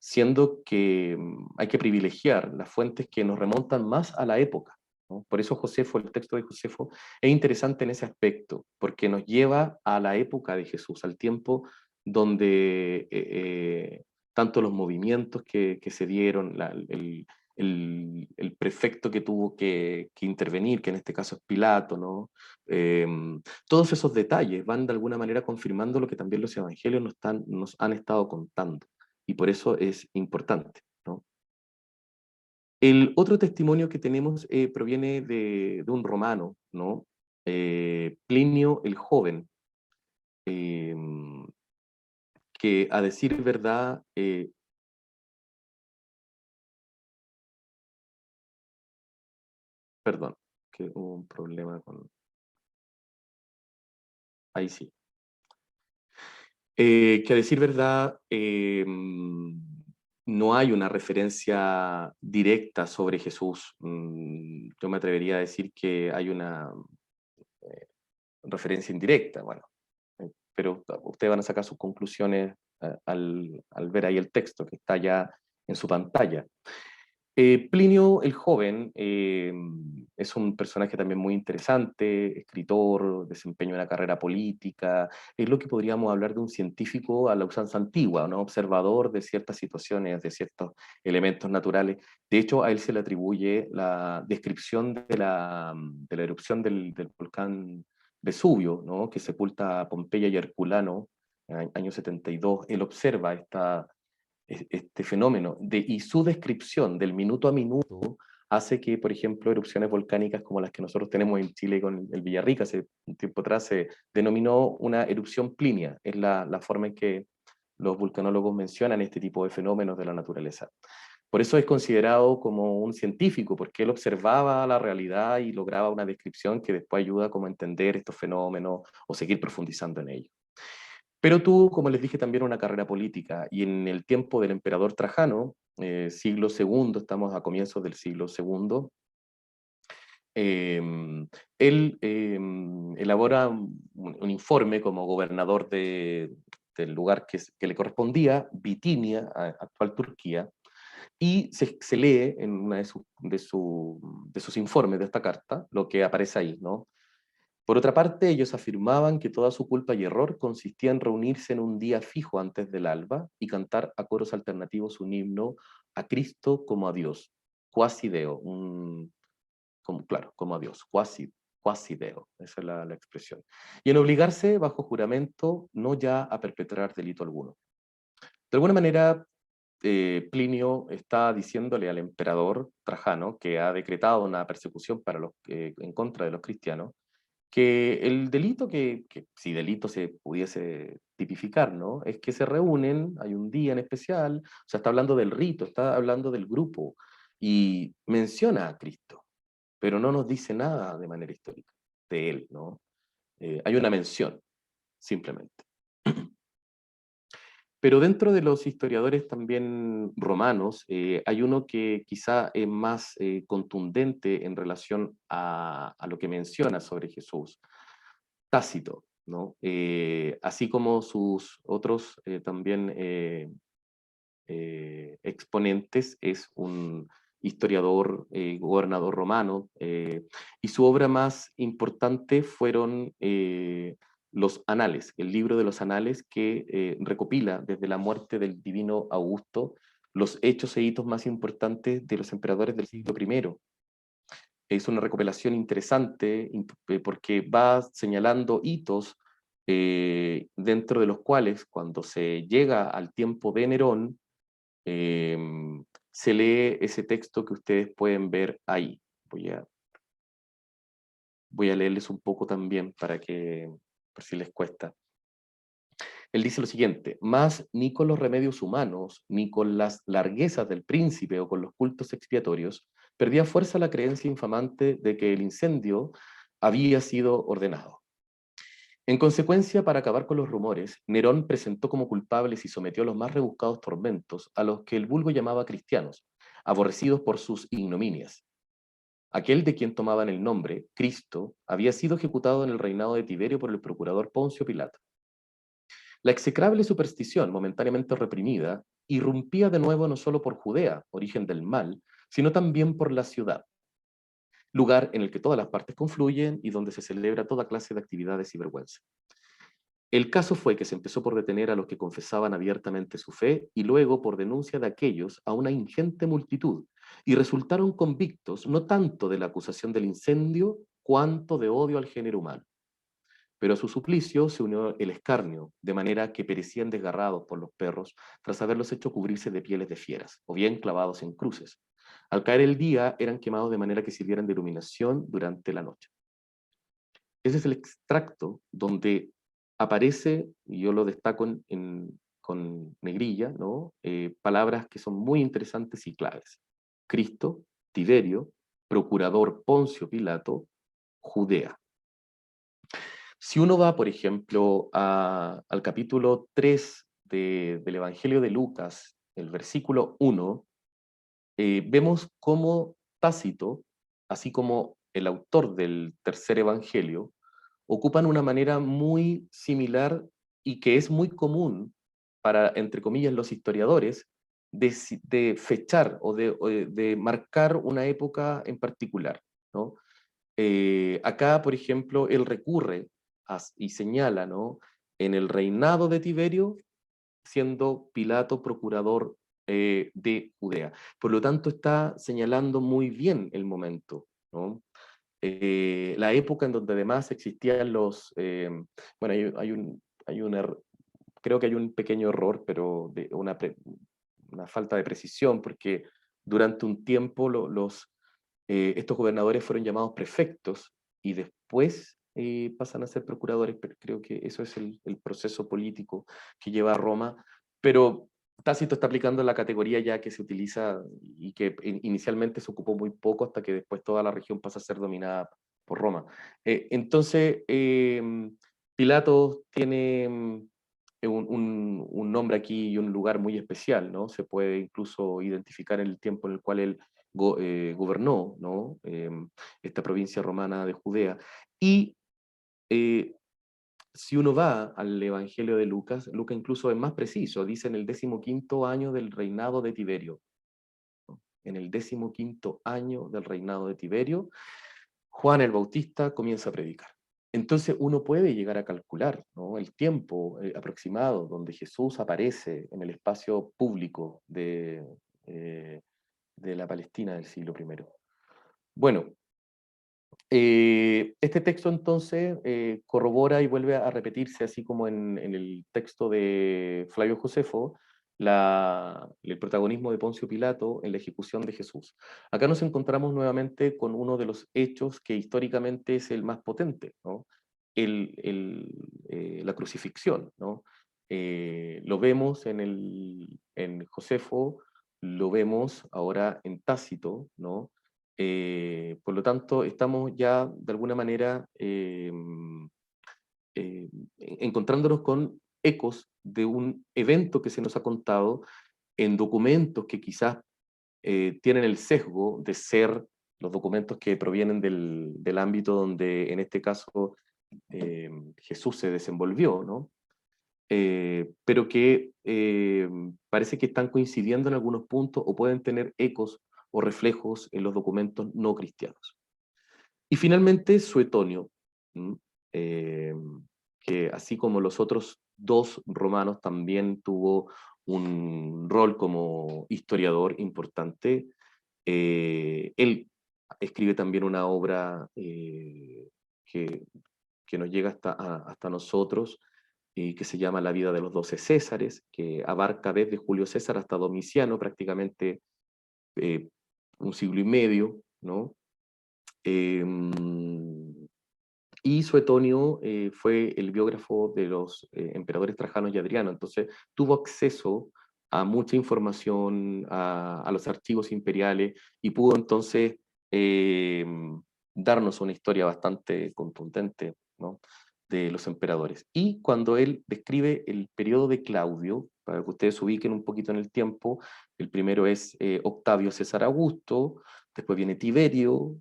siendo que hay que privilegiar las fuentes que nos remontan más a la época, ¿no? Por eso Josefo, el texto de Josefo, es interesante en ese aspecto, porque nos lleva a la época de Jesús, al tiempo donde tanto los movimientos que se dieron, el prefecto que tuvo que intervenir, que en este caso es Pilato, ¿no? Eh, Todos esos detalles van de alguna manera confirmando lo que también los evangelios nos han estado contando, y por eso es importante, ¿no? El otro testimonio que tenemos proviene de un romano, ¿no? Plinio el Joven, eh, que a decir verdad, perdón, que hubo un problema con... Ahí sí. Que a decir verdad, no hay una referencia directa sobre Jesús. Yo me atrevería a decir que hay una referencia indirecta, bueno, pero ustedes van a sacar sus conclusiones al ver ahí el texto que está ya en su pantalla. Plinio el Joven es un personaje también muy interesante, escritor, desempeña una carrera política, es lo que podríamos hablar de un científico a la usanza antigua, ¿no? Observador de ciertas situaciones, de ciertos elementos naturales. De hecho, a él se le atribuye la descripción de la erupción del volcán Vesubio, ¿no? Que sepulta a Pompeya y Herculano en el año 72. Él observa este fenómeno y su descripción del minuto a minuto hace que, por ejemplo, erupciones volcánicas como las que nosotros tenemos en Chile con el Villarrica, hace un tiempo atrás se denominó una erupción plínea, es la forma en que los vulcanólogos mencionan este tipo de fenómenos de la naturaleza. Por eso es considerado como un científico, porque él observaba la realidad y lograba una descripción que después ayuda como a entender estos fenómenos o seguir profundizando en ellos. Pero tuvo, como les dije, también una carrera política, y en el tiempo del emperador Trajano, siglo segundo, estamos a comienzos del siglo segundo, él elabora un informe como gobernador del lugar que le correspondía, Bitinia, actual Turquía, y se lee en una de sus informes de esta carta, lo que aparece ahí, ¿no? Por otra parte, ellos afirmaban que toda su culpa y error consistía en reunirse en un día fijo antes del alba y cantar a coros alternativos un himno a Cristo como a Dios, quasi Deo, claro, como a Dios, quasi Deo, esa es la expresión. Y en obligarse, bajo juramento, no ya a perpetrar delito alguno. De alguna manera, Plinio está diciéndole al emperador Trajano, que ha decretado una persecución en contra de los cristianos, que el delito si delito se pudiese tipificar, ¿no? Es que se reúnen, hay un día en especial, o sea, está hablando del rito, está hablando del grupo, y menciona a Cristo, pero no nos dice nada de manera histórica de él, ¿no? Hay una mención, simplemente. Pero dentro de los historiadores también romanos, hay uno que quizá es más contundente en relación a lo que menciona sobre Jesús, Tácito, ¿no? Así como sus otros también exponentes, es un historiador, gobernador romano, y su obra más importante fueron los Anales, el libro de los Anales que recopila desde la muerte del divino Augusto los hechos e hitos más importantes de los emperadores del siglo I. Es una recopilación interesante porque va señalando hitos dentro de los cuales, cuando se llega al tiempo de Nerón, se lee ese texto que ustedes pueden ver ahí. Voy a leerles un poco también por si les cuesta. Él dice lo siguiente: más ni con los remedios humanos, ni con las larguezas del príncipe o con los cultos expiatorios, perdía fuerza la creencia infamante de que el incendio había sido ordenado. En consecuencia, para acabar con los rumores, Nerón presentó como culpables y sometió a los más rebuscados tormentos a los que el vulgo llamaba cristianos, aborrecidos por sus ignominias. Aquel de quien tomaban el nombre, Cristo, había sido ejecutado en el reinado de Tiberio por el procurador Poncio Pilato. La execrable superstición, momentáneamente reprimida, irrumpía de nuevo no solo por Judea, origen del mal, sino también por la ciudad, lugar en el que todas las partes confluyen y donde se celebra toda clase de actividades y vergüenza. El caso fue que se empezó por detener a los que confesaban abiertamente su fe y luego por denuncia de aquellos a una ingente multitud, y resultaron convictos no tanto de la acusación del incendio cuanto de odio al género humano. Pero a su suplicio se unió el escarnio, de manera que perecían desgarrados por los perros tras haberlos hecho cubrirse de pieles de fieras, o bien clavados en cruces. Al caer el día eran quemados de manera que sirvieran de iluminación durante la noche. Ese es el extracto donde aparece, y yo lo destaco con negrilla, ¿no? Palabras que son muy interesantes y claves. Cristo, Tiberio, procurador Poncio Pilato, Judea. Si uno va, por ejemplo, al capítulo 3 del Evangelio de Lucas, el versículo 1, vemos cómo Tácito, así como el autor del tercer Evangelio, ocupan una manera muy similar y que es muy común para, entre comillas, los historiadores, de fechar o de marcar una época en particular, ¿no? Acá, por ejemplo, él recurre y señala, ¿no?, en el reinado de Tiberio, siendo Pilato procurador de Judea. Por lo tanto, está señalando muy bien el momento, ¿no? La época en donde además existían bueno, creo que hay un pequeño error, pero una falta de precisión, porque durante un tiempo estos gobernadores fueron llamados prefectos y después pasan a ser procuradores, pero creo que eso es el proceso político que lleva a Roma, pero Tácito está aplicando la categoría ya que se utiliza y que inicialmente se ocupó muy poco hasta que después toda la región pasa a ser dominada por Roma. Entonces, Pilatos tiene un nombre aquí y un lugar muy especial, ¿no? Se puede incluso identificar en el tiempo en el cual él gobernó, ¿no? Esta provincia romana de Judea. Y eh, si uno va al Evangelio de Lucas, Lucas incluso es más preciso, dice en el 15º año del reinado de Tiberio. ¿No? En el 15º año del reinado de Tiberio, Juan el Bautista comienza a predicar. Entonces uno puede llegar a calcular, ¿no?, el tiempo aproximado donde Jesús aparece en el espacio público eh, de la Palestina del siglo I. Bueno, este texto entonces corrobora y vuelve a repetirse, así como en el texto de Flavio Josefo, el protagonismo de Poncio Pilato en la ejecución de Jesús. Acá nos encontramos nuevamente con uno de los hechos que históricamente es el más potente, ¿no? La crucifixión, ¿no? Lo vemos en Josefo, lo vemos ahora en Tácito, ¿no? Por lo tanto, estamos ya de alguna manera encontrándonos con ecos de un evento que se nos ha contado en documentos que quizás tienen el sesgo de ser los documentos que provienen del ámbito donde en este caso Jesús se desenvolvió, ¿no? Pero que parece que están coincidiendo en algunos puntos o pueden tener ecos o reflejos en los documentos no cristianos. Y finalmente Suetonio, ¿m? Eh, que así como los otros dos romanos también tuvo un rol como historiador importante. Él escribe también una obra que nos llega hasta nosotros, que se llama La vida de los 12 Césares, que abarca desde Julio César hasta Domiciano, prácticamente eh, un siglo y medio, ¿no? Eh, y Suetonio fue el biógrafo de los emperadores Trajano y Adriano, entonces tuvo acceso a mucha información, a los archivos imperiales, y pudo entonces eh, darnos una historia bastante contundente, ¿no?, de los emperadores. Y cuando él describe el periodo de Claudio, para que ustedes se ubiquen un poquito en el tiempo, el primero es Octavio César Augusto, después viene Tiberio,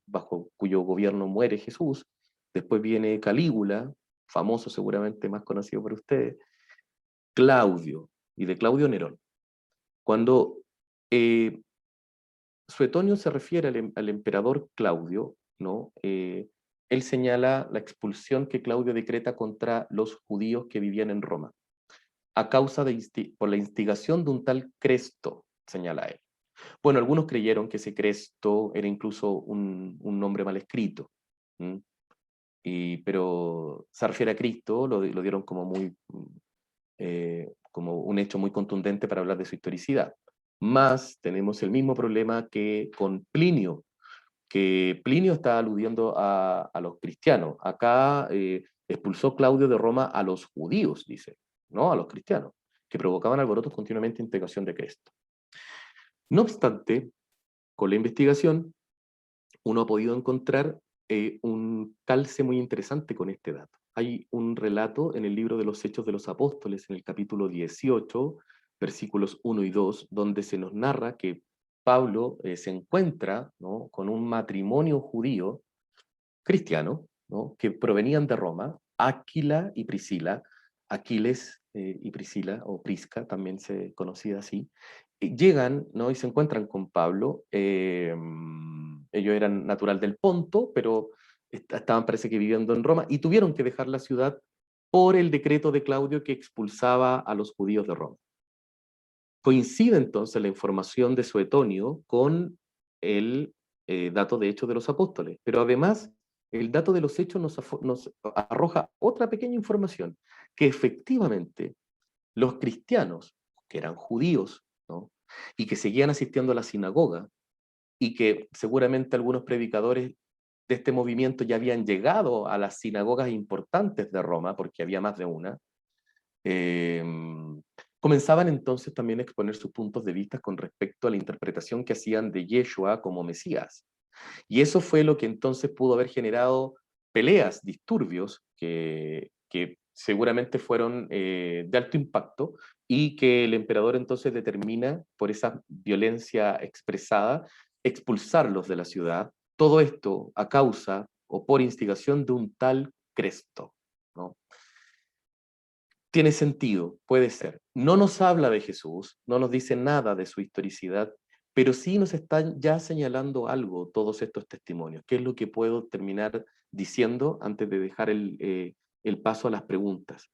bajo cuyo gobierno muere Jesús. Después viene Calígula, famoso seguramente, más conocido por ustedes, Claudio, y de Claudio Nerón. Cuando Suetonio se refiere al emperador Claudio, ¿no? Él señala la expulsión que Claudio decreta contra los judíos que vivían en Roma, a causa por la instigación de un tal Cresto, señala él. Bueno, algunos creyeron que ese Cresto era incluso un nombre mal escrito, pero se refiere a Cristo, lo dieron como un hecho muy contundente para hablar de su historicidad. Más tenemos el mismo problema que con Plinio, que Plinio está aludiendo a los cristianos. Acá expulsó Claudio de Roma a los judíos, dice, no a los cristianos, que provocaban alborotos continuamente en integración de Cristo. No obstante, con la investigación, uno ha podido encontrar un calce muy interesante con este dato. Hay un relato en el libro de los Hechos de los Apóstoles, en el capítulo 18, versículos 1 y 2, donde se nos narra que Pablo se encuentra, ¿no?, con un matrimonio judío cristiano, ¿no?, que provenían de Roma, Áquila y Priscila, Aquiles y Priscila, o Prisca, también se conocía así, llegan, ¿no?, y se encuentran con Pablo, ellos eran natural del Ponto, pero estaban, parece que, viviendo en Roma, y tuvieron que dejar la ciudad por el decreto de Claudio que expulsaba a los judíos de Roma. Coincide entonces la información de Suetonio con el dato de Hechos de los Apóstoles, pero además el dato de los Hechos nos arroja otra pequeña información, que efectivamente los cristianos, que eran judíos, ¿no?, y que seguían asistiendo a la sinagoga, y que seguramente algunos predicadores de este movimiento ya habían llegado a las sinagogas importantes de Roma, porque había más de una, eh, comenzaban entonces también a exponer sus puntos de vista con respecto a la interpretación que hacían de Yeshua como Mesías. Y eso fue lo que entonces pudo haber generado peleas, disturbios, que seguramente fueron de alto impacto, y que el emperador entonces determina, por esa violencia expresada, expulsarlos de la ciudad. Todo esto a causa o por instigación de un tal Cresto, ¿no? Tiene sentido, puede ser. No nos habla de Jesús, no nos dice nada de su historicidad, pero sí nos están ya señalando algo todos estos testimonios. ¿Qué es lo que puedo terminar diciendo antes de dejar el paso a las preguntas?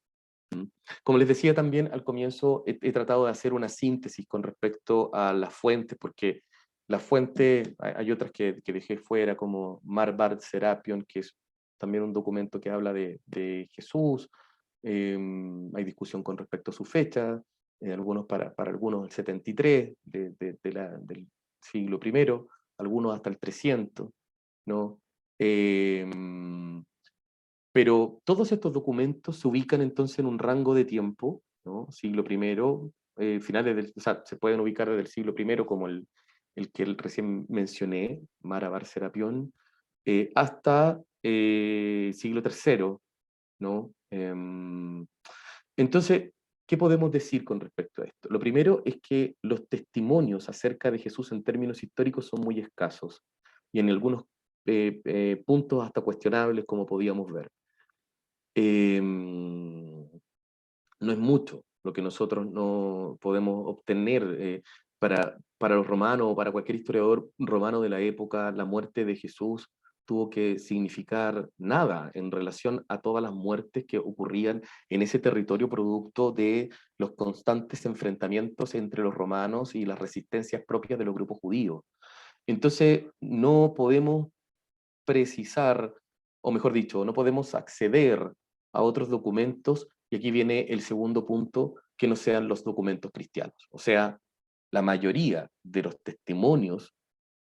¿Mm? Como les decía también al comienzo, he tratado de hacer una síntesis con respecto a las fuentes, porque las fuentes, hay otras que dejé fuera, como Marbar Serapion, que es también un documento que habla de Jesús. Hay discusión con respecto a su fecha, algunos para algunos el 73 del siglo I, algunos hasta el 300, ¿no? Pero todos estos documentos se ubican entonces en un rango de tiempo, ¿no? Siglo I, finales del, o sea, se pueden ubicar desde el siglo I, como el que recién mencioné, Mara Serapión, hasta siglo III, ¿no? Entonces, ¿qué podemos decir con respecto a esto? Lo primero es que los testimonios acerca de Jesús en términos históricos son muy escasos, y en algunos puntos hasta cuestionables, como podíamos ver. No es mucho lo que nosotros no podemos obtener. Para los romanos o para cualquier historiador romano de la época, la muerte de Jesús tuvo que significar nada en relación a todas las muertes que ocurrían en ese territorio producto de los constantes enfrentamientos entre los romanos y las resistencias propias de los grupos judíos. Entonces, no podemos precisar, o mejor dicho, no podemos acceder a otros documentos, y aquí viene el segundo punto, que no sean los documentos cristianos. O sea, la mayoría de los testimonios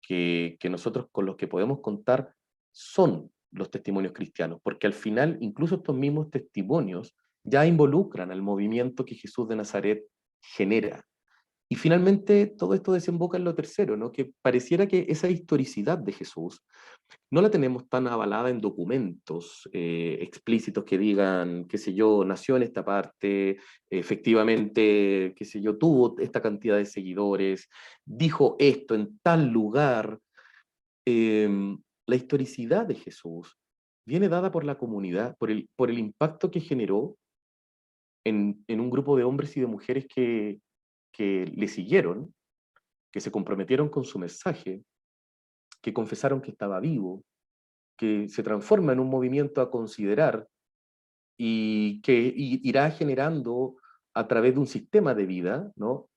que nosotros con los que podemos contar son los testimonios cristianos, porque al final incluso estos mismos testimonios ya involucran al movimiento que Jesús de Nazaret genera. Y finalmente todo esto desemboca en lo tercero, ¿no? Que pareciera que esa historicidad de Jesús no la tenemos tan avalada en documentos explícitos que digan, qué sé yo, nació en esta parte, efectivamente, qué sé yo, tuvo esta cantidad de seguidores, dijo esto en tal lugar. La historicidad de Jesús viene dada por la comunidad, por el impacto que generó en un grupo de hombres y de mujeres que le siguieron, que se comprometieron con su mensaje, que confesaron que estaba vivo, que se transforma en un movimiento a considerar, y que irá generando a través de un sistema de vida, ¿no?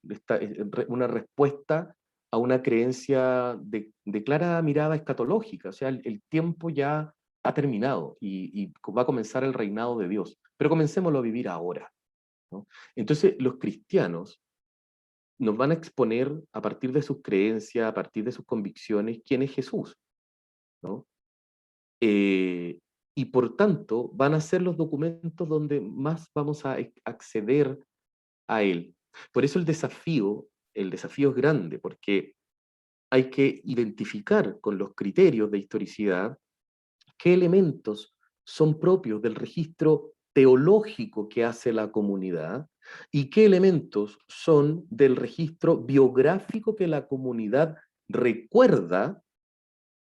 Una respuesta a una creencia de clara mirada escatológica. O sea, el tiempo ya ha terminado, y va a comenzar el reinado de Dios. Pero comencémoslo a vivir ahora, ¿no? Entonces, los cristianos nos van a exponer a partir de sus creencias, a partir de sus convicciones, quién es Jesús, ¿no? Eh, y por tanto van a ser los documentos donde más vamos a acceder a él. Por eso el desafío es grande, porque hay que identificar con los criterios de historicidad qué elementos son propios del registro teológico que hace la comunidad y qué elementos son del registro biográfico que la comunidad recuerda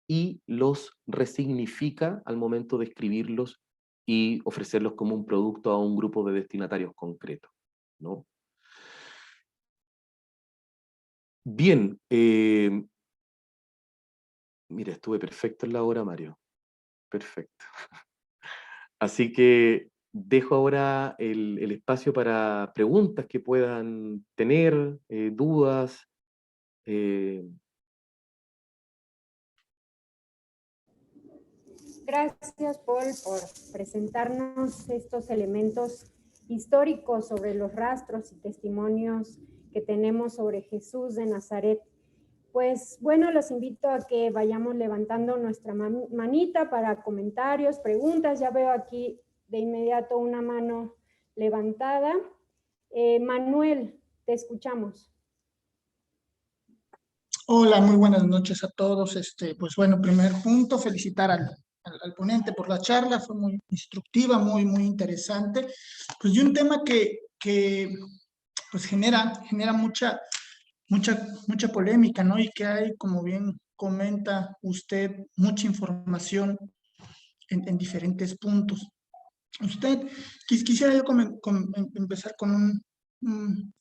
y los resignifica al momento de escribirlos y ofrecerlos como un producto a un grupo de destinatarios concretos, ¿no? Bien, Mira, estuve perfecto en la hora, Mario. Perfecto. Así que dejo ahora el espacio para preguntas que puedan tener, dudas. eh, Gracias, Paul, por presentarnos estos elementos históricos sobre los rastros y testimonios que tenemos sobre Jesús de Nazaret. Pues bueno, los invito a que vayamos levantando nuestra manita para comentarios, preguntas. Ya veo aquí de inmediato una mano levantada. Manuel, te escuchamos. Hola, muy buenas noches a todos. Pues bueno, primer punto, felicitar al ponente por la charla, fue muy instructiva, muy interesante. Pues y un tema que pues genera mucha polémica, ¿no? Y que hay, como bien comenta usted, mucha información en diferentes puntos. Usted, quisiera yo empezar con un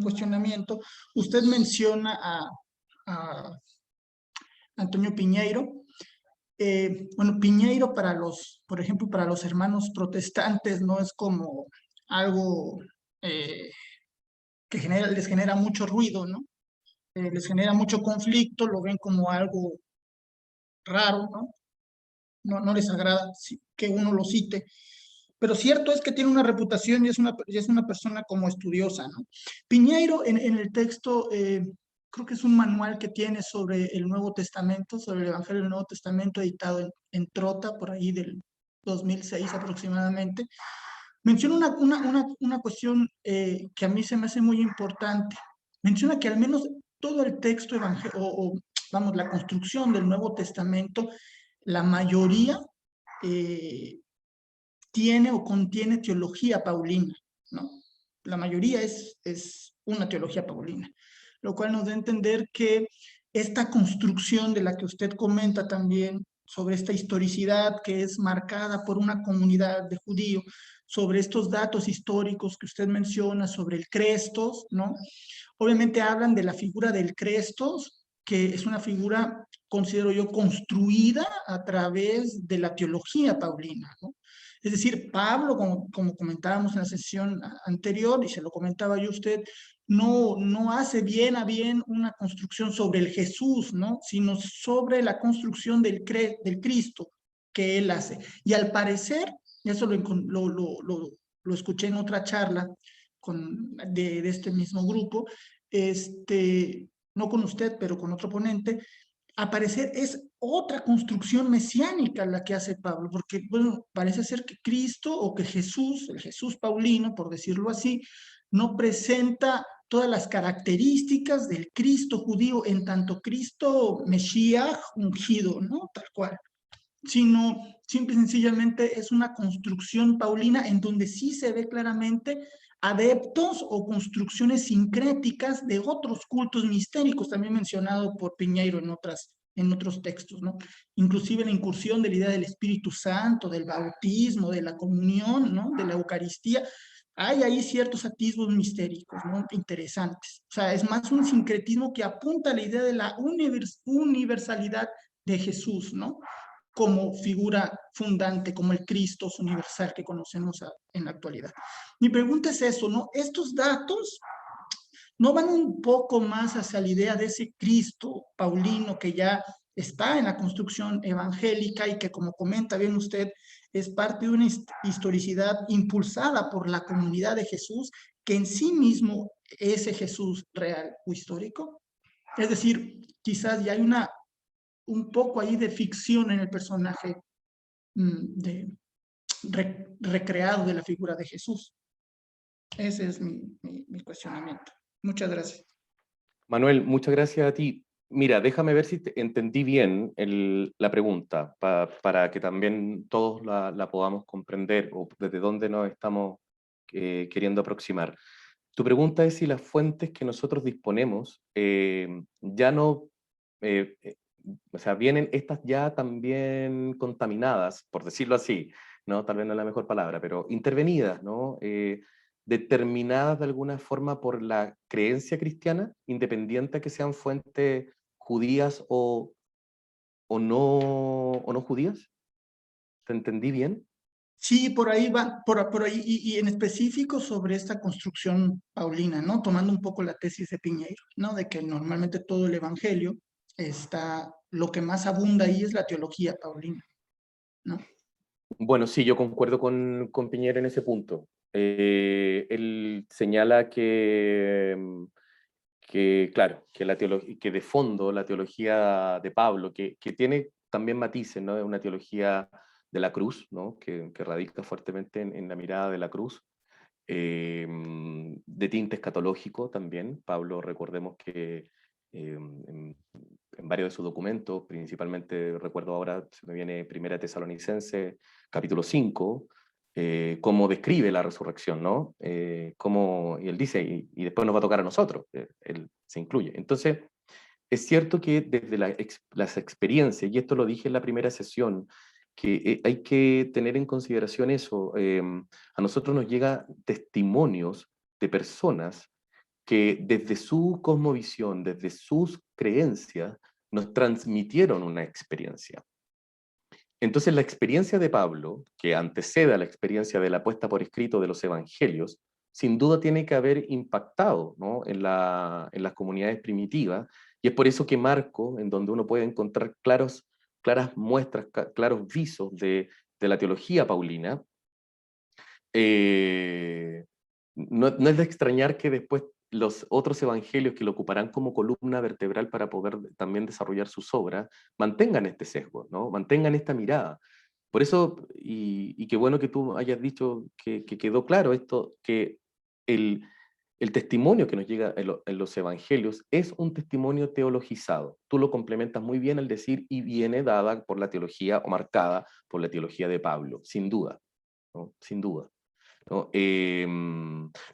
cuestionamiento. Usted menciona a Antonio Piñeiro. Bueno, Piñeiro por ejemplo, para los hermanos protestantes no es como algo eh, que les genera mucho ruido, ¿no? Les genera mucho conflicto, lo ven como algo raro, ¿no? No les agrada que uno lo cite. Pero cierto es que tiene una reputación y es una persona como estudiosa, ¿no? Piñeiro en el texto, creo que es un manual que tiene sobre el Nuevo Testamento, sobre el Evangelio del Nuevo Testamento, editado en Trota, por ahí del 2006 aproximadamente. Menciona una cuestión que a mí se me hace muy importante. Menciona que al menos todo el texto vamos, la construcción del Nuevo Testamento, la mayoría tiene o contiene teología paulina, ¿no? La mayoría es una teología paulina, lo cual nos da a entender que esta construcción de la que usted comenta también, sobre esta historicidad que es marcada por una comunidad de judíos, sobre estos datos históricos que usted menciona, sobre el Crestos, ¿no? Obviamente hablan de la figura del Crestos, que es una figura, considero yo, construida a través de la teología paulina, ¿no? Es decir, Pablo, como comentábamos en la sesión anterior, y se lo comentaba yo a usted, no hace bien a bien una construcción sobre el Jesús, ¿no? Sino sobre la construcción del Cristo que él hace. Y al parecer, eso lo escuché en otra charla de este mismo grupo, no con usted, pero con otro ponente, a parecer es otra construcción mesiánica la que hace Pablo, porque, bueno, parece ser que Cristo o que Jesús, el Jesús paulino, por decirlo así, no presenta todas las características del Cristo judío en tanto Cristo Mesías ungido, ¿no? Tal cual, sino simple y sencillamente es una construcción paulina en donde sí se ve claramente adeptos o construcciones sincréticas de otros cultos mistéricos, también mencionado por Piñeiro en otros textos, ¿no? Inclusive la incursión de la idea del Espíritu Santo, del bautismo, de la comunión, ¿no? De la Eucaristía. Hay ahí ciertos atisbos mistéricos, ¿no? Interesantes. O sea, es más un sincretismo que apunta a la idea de la universalidad de Jesús, ¿no? Como figura fundante, como el Cristo universal que conocemos en la actualidad. Mi pregunta es eso, ¿no? Estos datos no van un poco más hacia la idea de ese Cristo paulino que ya está en la construcción evangélica y que, como comenta bien usted, es parte de una historicidad impulsada por la comunidad de Jesús, que en sí mismo es ese Jesús real o histórico. Es decir, quizás ya hay un poco ahí de ficción en el personaje recreado de la figura de Jesús. Ese es mi cuestionamiento. Muchas gracias. Manuel, muchas gracias a ti. Mira, déjame ver si entendí bien la pregunta, para que también todos la podamos comprender o desde dónde nos estamos queriendo aproximar. Tu pregunta es si las fuentes que nosotros disponemos ya no, o sea, vienen estas ya también contaminadas, por decirlo así, ¿no? Tal vez no es la mejor palabra, pero intervenidas, ¿no? Determinadas de alguna forma por la creencia cristiana, independiente a que sean fuentes judías o o no judías. ¿Te entendí bien? Sí, por ahí va, por ahí, y en específico sobre esta construcción paulina, ¿no? Tomando un poco la tesis de Piñeiro, ¿no? De que normalmente todo el evangelio está, lo que más abunda ahí es la teología paulina, ¿no? Bueno, sí, yo concuerdo con Piñera en ese punto. Él señala que claro, que, que de fondo la teología de Pablo, que tiene también matices, ¿no? Es una teología de la cruz, ¿no? Que radica fuertemente en la mirada de la cruz, de tinte escatológico también. Pablo, recordemos que en varios de sus documentos, principalmente recuerdo ahora, se me viene Primera Tesalonicense, capítulo 5, cómo describe la resurrección, ¿no? Y él dice, y después nos va a tocar a nosotros, él se incluye. Entonces, es cierto que desde las experiencias, y esto lo dije en la primera sesión, que hay que tener en consideración eso. A nosotros nos llegan testimonios de personas que desde su cosmovisión, desde sus creencias, nos transmitieron una experiencia. Entonces la experiencia de Pablo, que antecede a la experiencia de la puesta por escrito de los evangelios, sin duda tiene que haber impactado, ¿no? en las comunidades primitivas, y es por eso que Marco, en donde uno puede encontrar claras muestras, claros visos de la teología paulina, no es de extrañar que después los otros evangelios que lo ocuparán como columna vertebral para poder también desarrollar sus obras, mantengan este sesgo, ¿no? Mantengan esta mirada. Por eso, y qué bueno que tú hayas dicho que quedó claro esto, que el, el testimonio que nos llega en los evangelios es un testimonio teologizado. Tú lo complementas muy bien al decir, y viene dada por la teología, o marcada por la teología de Pablo, sin duda, ¿no? Sin duda, ¿no?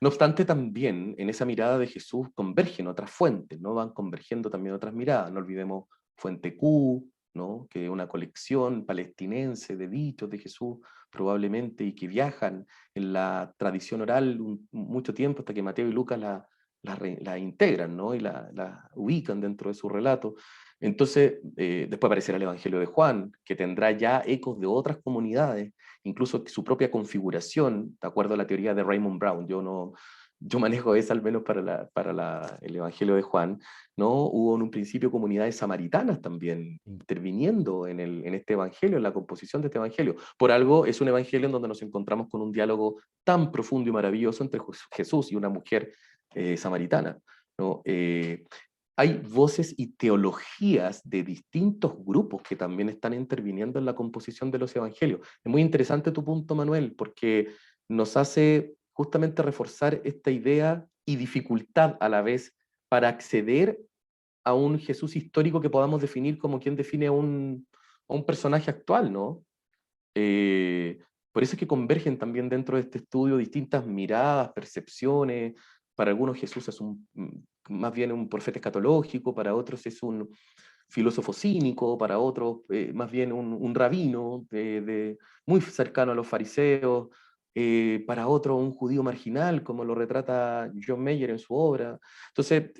No obstante, también en esa mirada de Jesús convergen otras fuentes, ¿no? Van convergiendo también otras miradas. No olvidemos Fuente Q, ¿no? Que es una colección palestinense de dichos de Jesús, probablemente, y que viajan en la tradición oral mucho tiempo hasta que Mateo y Lucas la integran, ¿no? Y la ubican dentro de su relato. Entonces, después aparecerá el Evangelio de Juan, que tendrá ya ecos de otras comunidades, incluso su propia configuración, de acuerdo a la teoría de Raymond Brown. Yo manejo esa al menos para el Evangelio de Juan, ¿no? Hubo en un principio comunidades samaritanas también interviniendo en este Evangelio, en la composición de este Evangelio. Por algo es un Evangelio en donde nos encontramos con un diálogo tan profundo y maravilloso entre Jesús y una mujer samaritana, ¿no? Hay voces y teologías de distintos grupos que también están interviniendo en la composición de los evangelios. Es muy interesante tu punto, Manuel, porque nos hace justamente reforzar esta idea y dificultad a la vez para acceder a un Jesús histórico que podamos definir como quien define a un personaje actual, ¿no? Eh, por eso es que convergen también dentro de este estudio distintas miradas, percepciones. Para algunos Jesús es más bien un profeta escatológico, para otros es un filósofo cínico, para otros más bien un rabino muy cercano a los fariseos, para otros un judío marginal, como lo retrata John Mayer en su obra. Entonces,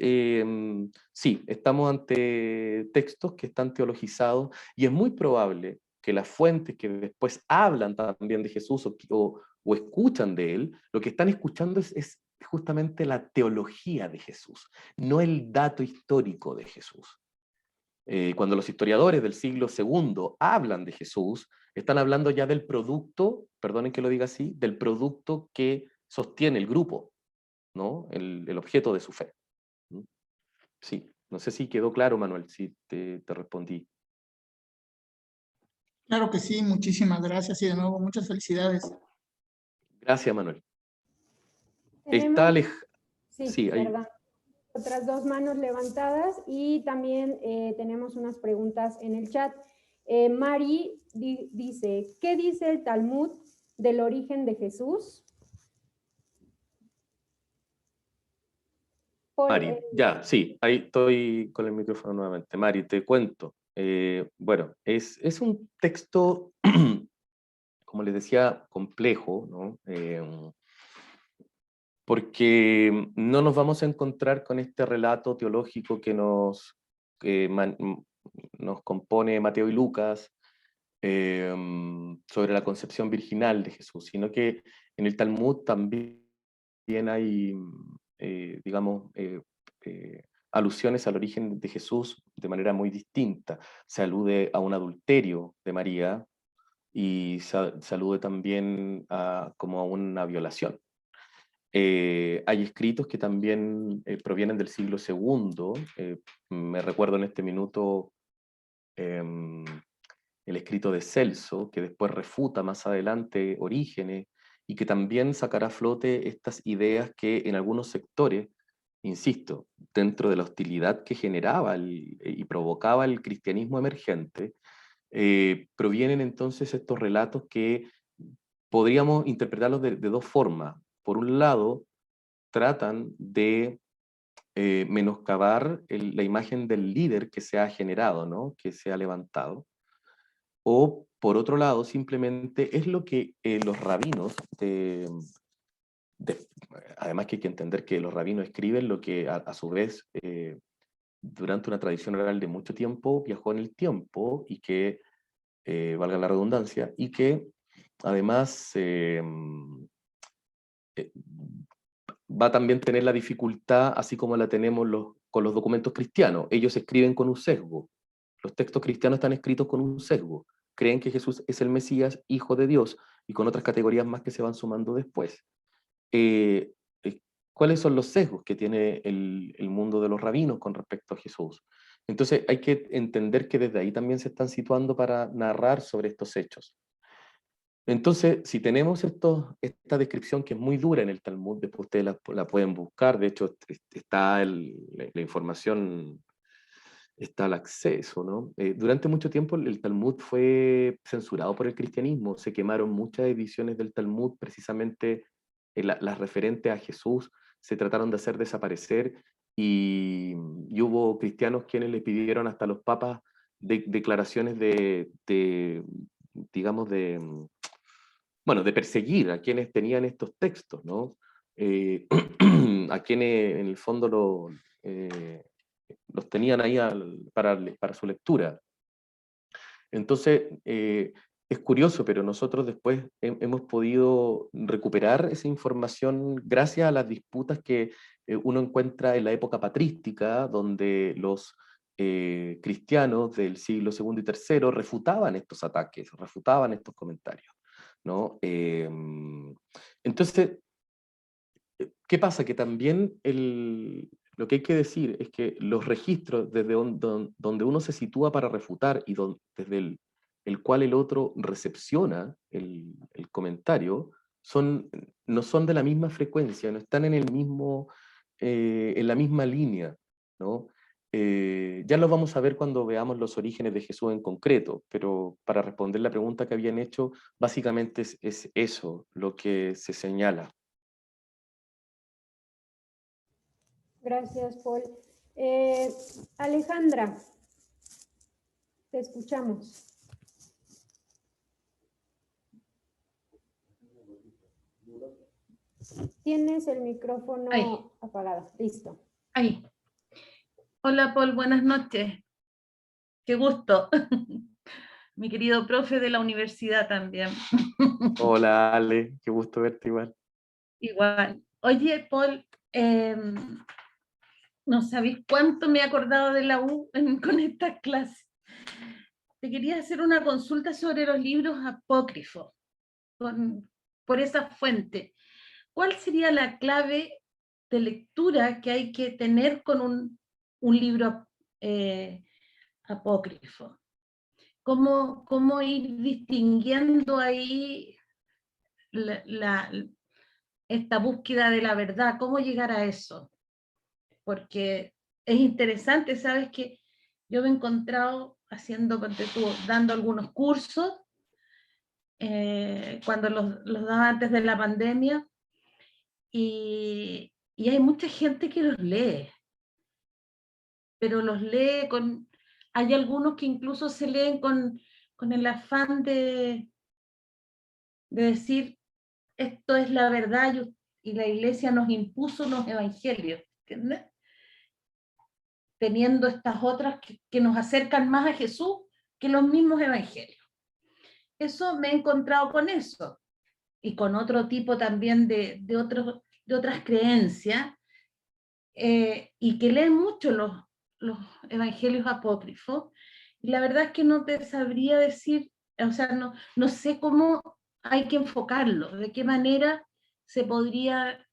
sí, estamos ante textos que están teologizados, y es muy probable que las fuentes que después hablan también de Jesús o escuchan de él, lo que están escuchando es justamente la teología de Jesús, no el dato histórico de Jesús. Cuando los historiadores del siglo II hablan de Jesús, están hablando ya del producto, perdonen que lo diga así, del producto que sostiene el grupo, ¿no? El objeto de su fe. ¿Mm? Sí, no sé si quedó claro, Manuel, si te respondí. Claro que sí, muchísimas gracias y de nuevo muchas felicidades. Gracias, Manuel. Está Tenemos, sí, Sí, ahí. perdón, otras dos manos levantadas y también tenemos unas preguntas en el chat. Mari dice, ¿qué dice el Talmud del origen de Jesús? Mari, ya, sí, ahí estoy con el micrófono nuevamente. Mari, te cuento. Bueno, es un texto, como les decía, complejo, ¿no? Porque no nos vamos a encontrar con este relato teológico que nos nos compone Mateo y Lucas, sobre la concepción virginal de Jesús, sino que en el Talmud también hay, digamos, alusiones al origen de Jesús de manera muy distinta. Se alude a un adulterio de María y se alude también como a una violación. Hay escritos que también provienen del siglo II. Me recuerdo en este minuto el escrito de Celso, que después refuta más adelante Orígenes, y que también sacará a flote estas ideas que en algunos sectores, insisto, dentro de la hostilidad que generaba y provocaba el cristianismo emergente, provienen entonces estos relatos que podríamos interpretarlos de dos formas. Por un lado, tratan de menoscabar la imagen del líder que se ha generado, ¿no? Que se ha levantado. O, por otro lado, simplemente es lo que los rabinos, además que hay que entender que los rabinos escriben lo que a su vez, durante una tradición oral de mucho tiempo, viajó en el tiempo y que, valga la redundancia, y que además va a también tener la dificultad, así como la tenemos con los documentos cristianos. Ellos escriben con un sesgo. Los textos cristianos están escritos con un sesgo. Creen que Jesús es el Mesías, hijo de Dios, y con otras categorías más que se van sumando después. Eh, ¿Cuáles son los sesgos que tiene el mundo de los rabinos con respecto a Jesús? Entonces hay que entender que desde ahí también se están situando para narrar sobre estos hechos. Entonces, si tenemos esta descripción que es muy dura en el Talmud, después ustedes la pueden buscar, de hecho está la información, está al acceso, ¿no? Durante mucho tiempo el Talmud fue censurado por el cristianismo, se quemaron muchas ediciones del Talmud, precisamente las referentes a Jesús se trataron de hacer desaparecer y hubo cristianos quienes le pidieron hasta a los papas declaraciones digamos, bueno, de perseguir a quienes tenían estos textos, ¿no? A quienes en el fondo los tenían ahí para su lectura. Entonces, es curioso, pero nosotros después hemos podido recuperar esa información gracias a las disputas que uno encuentra en la época patrística, donde los cristianos del siglo II y III refutaban estos ataques, refutaban estos comentarios, ¿no? Entonces, ¿qué pasa? Que también lo que hay que decir es que los registros desde donde uno se sitúa para refutar y desde el cual el otro recepciona el comentario, no son de la misma frecuencia, no están en la misma línea, ¿no? Ya lo vamos a ver cuando veamos los orígenes de Jesús en concreto, pero para responder la pregunta que habían hecho, básicamente es eso lo que se señala. Gracias, Paul. Alejandra, te escuchamos. Tienes el micrófono apagado. Listo. Ahí. Hola, Paul, buenas noches. Qué gusto. Mi querido profe de la universidad también. Hola, Ale, qué gusto verte igual. Igual. Oye, Paul, no sabéis cuánto me he acordado de la U con estas clases. Te quería hacer una consulta sobre los libros apócrifos, por esa fuente. ¿Cuál sería la clave de lectura que hay que tener con un libro apócrifo? ¿Cómo ir distinguiendo ahí esta búsqueda de la verdad? ¿Cómo llegar a eso? Porque es interesante, ¿sabes? Que yo me he encontrado dando algunos cursos, cuando los daba antes de la pandemia, y hay mucha gente que los lee, pero los lee hay algunos que incluso se leen con el afán de decir, esto es la verdad y la iglesia nos impuso unos evangelios, ¿entiendes? teniendo estas otras que nos acercan más a Jesús que los mismos evangelios. Eso me he encontrado con eso, y con otro tipo también de otras creencias, y que leen mucho los evangelios apócrifos, y la verdad es que no te sabría decir, o sea, no sé cómo hay que enfocarlo, de qué manera se podría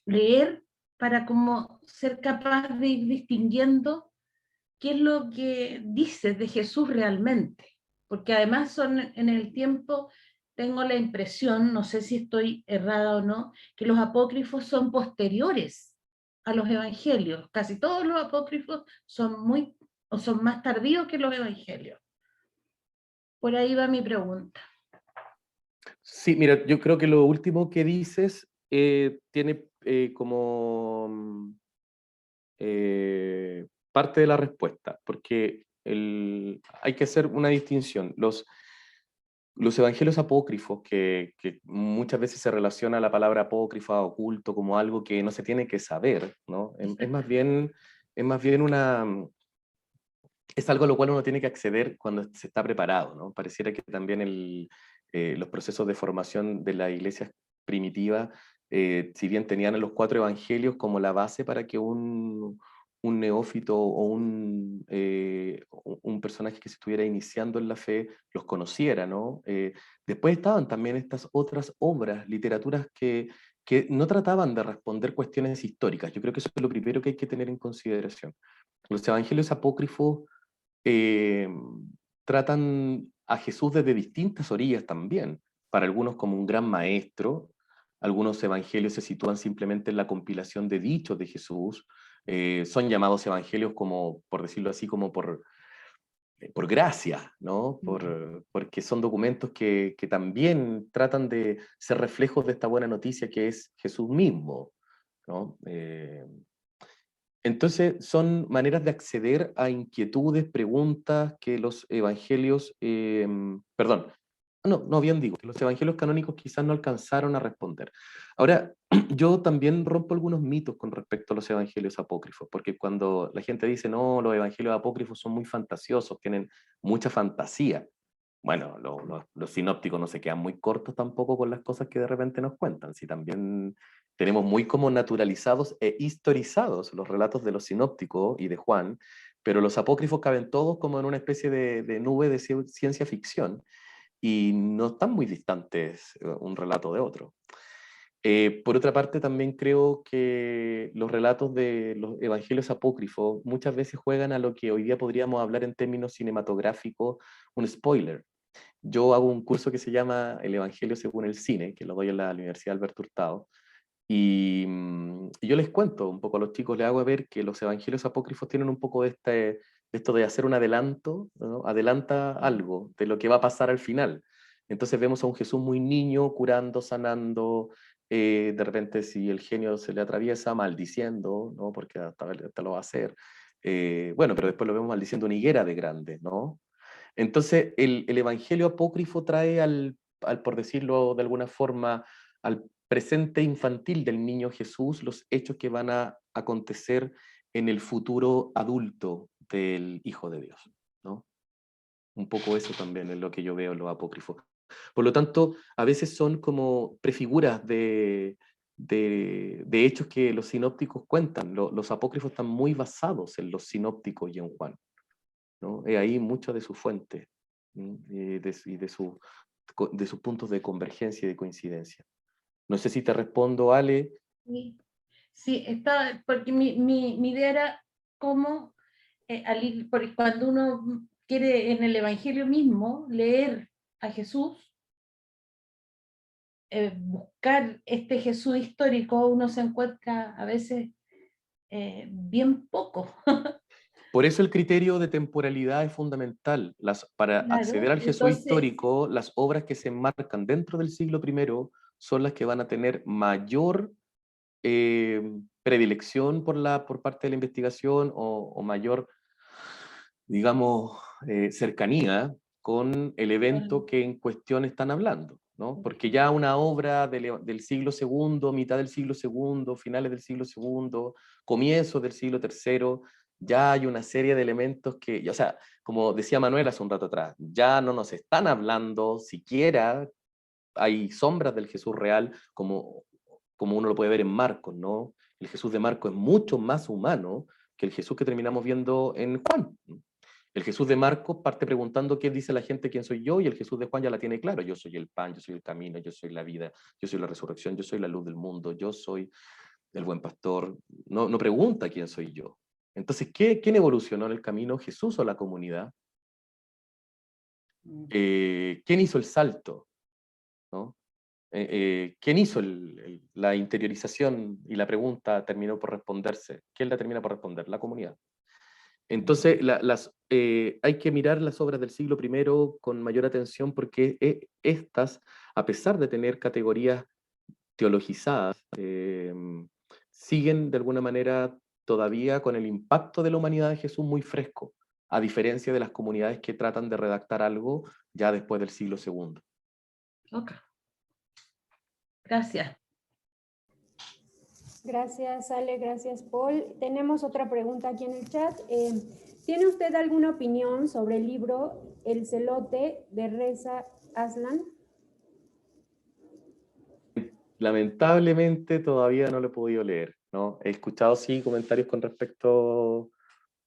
leer para como ser capaz de ir distinguiendo qué es lo que dice de Jesús realmente, porque además son en el tiempo, tengo la impresión, no sé si estoy errada o no, que los apócrifos son posteriores a los evangelios. Casi todos los apócrifos son son más tardíos que los evangelios. Por ahí va mi pregunta. Sí, mira, yo creo que lo último que dices tiene como parte de la respuesta, porque hay que hacer una distinción. Los evangelios apócrifos, que muchas veces se relaciona la palabra apócrifa, oculto, como algo que no se tiene que saber, ¿no? Es más bien es algo a lo cual uno tiene que acceder cuando se está preparado, ¿no? Pareciera que también los procesos de formación de la iglesia primitiva, si bien tenían los 4 evangelios como la base para que un neófito o un personaje que se estuviera iniciando en la fe los conociera, ¿no? Después estaban también estas otras obras, literaturas que no trataban de responder cuestiones históricas. Yo creo que eso es lo primero que hay que tener en consideración. Los evangelios apócrifos tratan a Jesús desde distintas orillas también. Para algunos como un gran maestro, algunos evangelios se sitúan simplemente en la compilación de dichos de Jesús, son llamados evangelios como, por decirlo así, como por gracia, ¿no? Porque son documentos que también tratan de ser reflejos de esta buena noticia que es Jesús mismo, ¿no? Entonces son maneras de acceder a inquietudes, preguntas que los evangelios, perdón, no bien digo, que los evangelios canónicos quizás no alcanzaron a responder. Ahora, yo también rompo algunos mitos con respecto a los evangelios apócrifos, porque cuando la gente dice, no, los evangelios apócrifos son muy fantasiosos, tienen mucha fantasía. Bueno, los sinópticos no se quedan muy cortos tampoco con las cosas que de repente nos cuentan, si también tenemos muy como naturalizados e historizados los relatos de los sinópticos y de Juan, pero los apócrifos caben todos como en una especie de nube de ciencia ficción y no están muy distantes un relato de otro. Por otra parte, también creo que los relatos de los evangelios apócrifos muchas veces juegan a lo que hoy día podríamos hablar en términos cinematográficos, un spoiler. Yo hago un curso que se llama El Evangelio según el cine, que lo doy en la Universidad Alberto Hurtado, y yo les cuento un poco a los chicos, les hago ver que los evangelios apócrifos tienen un poco de esto de hacer un adelanto, ¿no? Adelanta algo de lo que va a pasar al final. Entonces vemos a un Jesús muy niño, curando, sanando, de repente si el genio se le atraviesa, maldiciendo, ¿no? Porque hasta lo va a hacer. Bueno, pero después lo vemos maldiciendo una higuera de grande, ¿no? Entonces el evangelio apócrifo trae por decirlo de alguna forma, al presente infantil del niño Jesús, los hechos que van a acontecer en el futuro adulto del Hijo de Dios, ¿no? Un poco eso también es lo que yo veo en los apócrifos. Por lo tanto, a veces son como prefiguras de hechos que los sinópticos cuentan. Los apócrifos están muy basados en los sinópticos y en Juan, ¿no? Es ahí mucho de su fuente y de sus puntos de convergencia y de coincidencia. No sé si te respondo, Ale. Sí, porque mi idea era cómo, porque cuando uno quiere en el Evangelio mismo leer a Jesús, buscar este Jesús histórico, uno se encuentra a veces bien poco. Por eso el criterio de temporalidad es fundamental. Para Claro, acceder al Jesús entonces, histórico, las obras que se enmarcan dentro del siglo I son las que van a tener mayor predilección por parte de la investigación o mayor, digamos, cercanía con el evento que en cuestión están hablando, ¿no? Porque ya una obra del siglo II, mitad del siglo II, finales del siglo II, comienzos del siglo III, ya hay una serie de elementos que, o sea, como decía Manuel hace un rato atrás, ya no nos están hablando siquiera, hay sombras del Jesús real, como uno lo puede ver en Marcos, ¿no? El Jesús de Marcos es mucho más humano que el Jesús que terminamos viendo en Juan. El Jesús de Marcos parte preguntando qué dice la gente, quién soy yo, y el Jesús de Juan ya la tiene claro: yo soy el pan, yo soy el camino, yo soy la vida, yo soy la resurrección, yo soy la luz del mundo, yo soy el buen pastor. No pregunta quién soy yo. Entonces, ¿quién evolucionó en el camino, Jesús o la comunidad? ¿Quién hizo el salto? ¿No? ¿Quién hizo la interiorización? Y la pregunta terminó por responderse. ¿Quién la termina por responder? La comunidad. Entonces, hay que mirar las obras del siglo I con mayor atención, porque estas, a pesar de tener categorías teologizadas, siguen de alguna manera todavía con el impacto de la humanidad de Jesús muy fresco, a diferencia de las comunidades que tratan de redactar algo ya después del siglo II. Ok. Gracias. Gracias, Ale, gracias, Paul. Tenemos otra pregunta aquí en el chat. ¿Tiene usted alguna opinión sobre el libro El Celote de Reza Aslan? Lamentablemente todavía no lo he podido leer, ¿no? He escuchado sí comentarios con respecto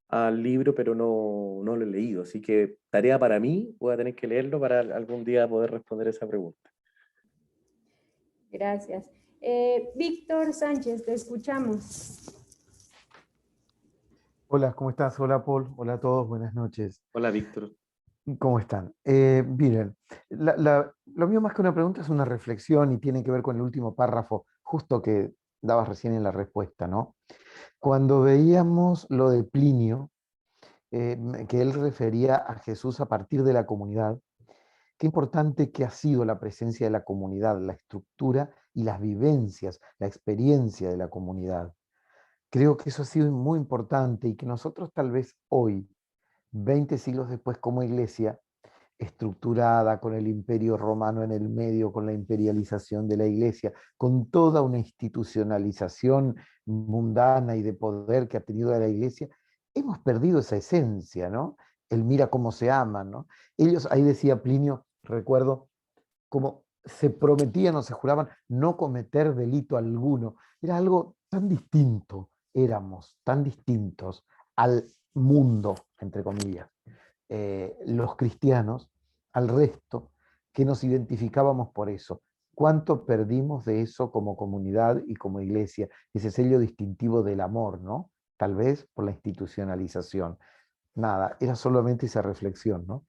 al libro, pero no lo he leído, así que tarea para mí, voy a tener que leerlo para algún día poder responder esa pregunta. Gracias. Víctor Sánchez, te escuchamos. Hola, ¿cómo estás? Hola, Paul. Hola a todos, buenas noches. Hola, Víctor. ¿Cómo están? Miren, lo mío más que una pregunta es una reflexión y tiene que ver con el último párrafo, justo que dabas recién en la respuesta, ¿no? Cuando veíamos lo de Plinio, que él refería a Jesús a partir de la comunidad, qué importante que ha sido la presencia de la comunidad, la estructura y las vivencias, la experiencia de la comunidad. Creo que eso ha sido muy importante y que nosotros tal vez hoy, 20 siglos después como iglesia, estructurada con el imperio romano en el medio, con la imperialización de la iglesia, con toda una institucionalización mundana y de poder que ha tenido la iglesia, hemos perdido esa esencia, ¿no? El mira cómo se aman, ¿no? Ellos, ahí decía Plinio, recuerdo, como se prometían o se juraban no cometer delito alguno. Era algo tan distinto, éramos tan distintos al mundo, entre comillas, los cristianos, al resto, que nos identificábamos por eso. ¿Cuánto perdimos de eso como comunidad y como iglesia? Ese sello distintivo del amor, ¿no? Tal vez por la institucionalización. Nada, era solamente esa reflexión, ¿no?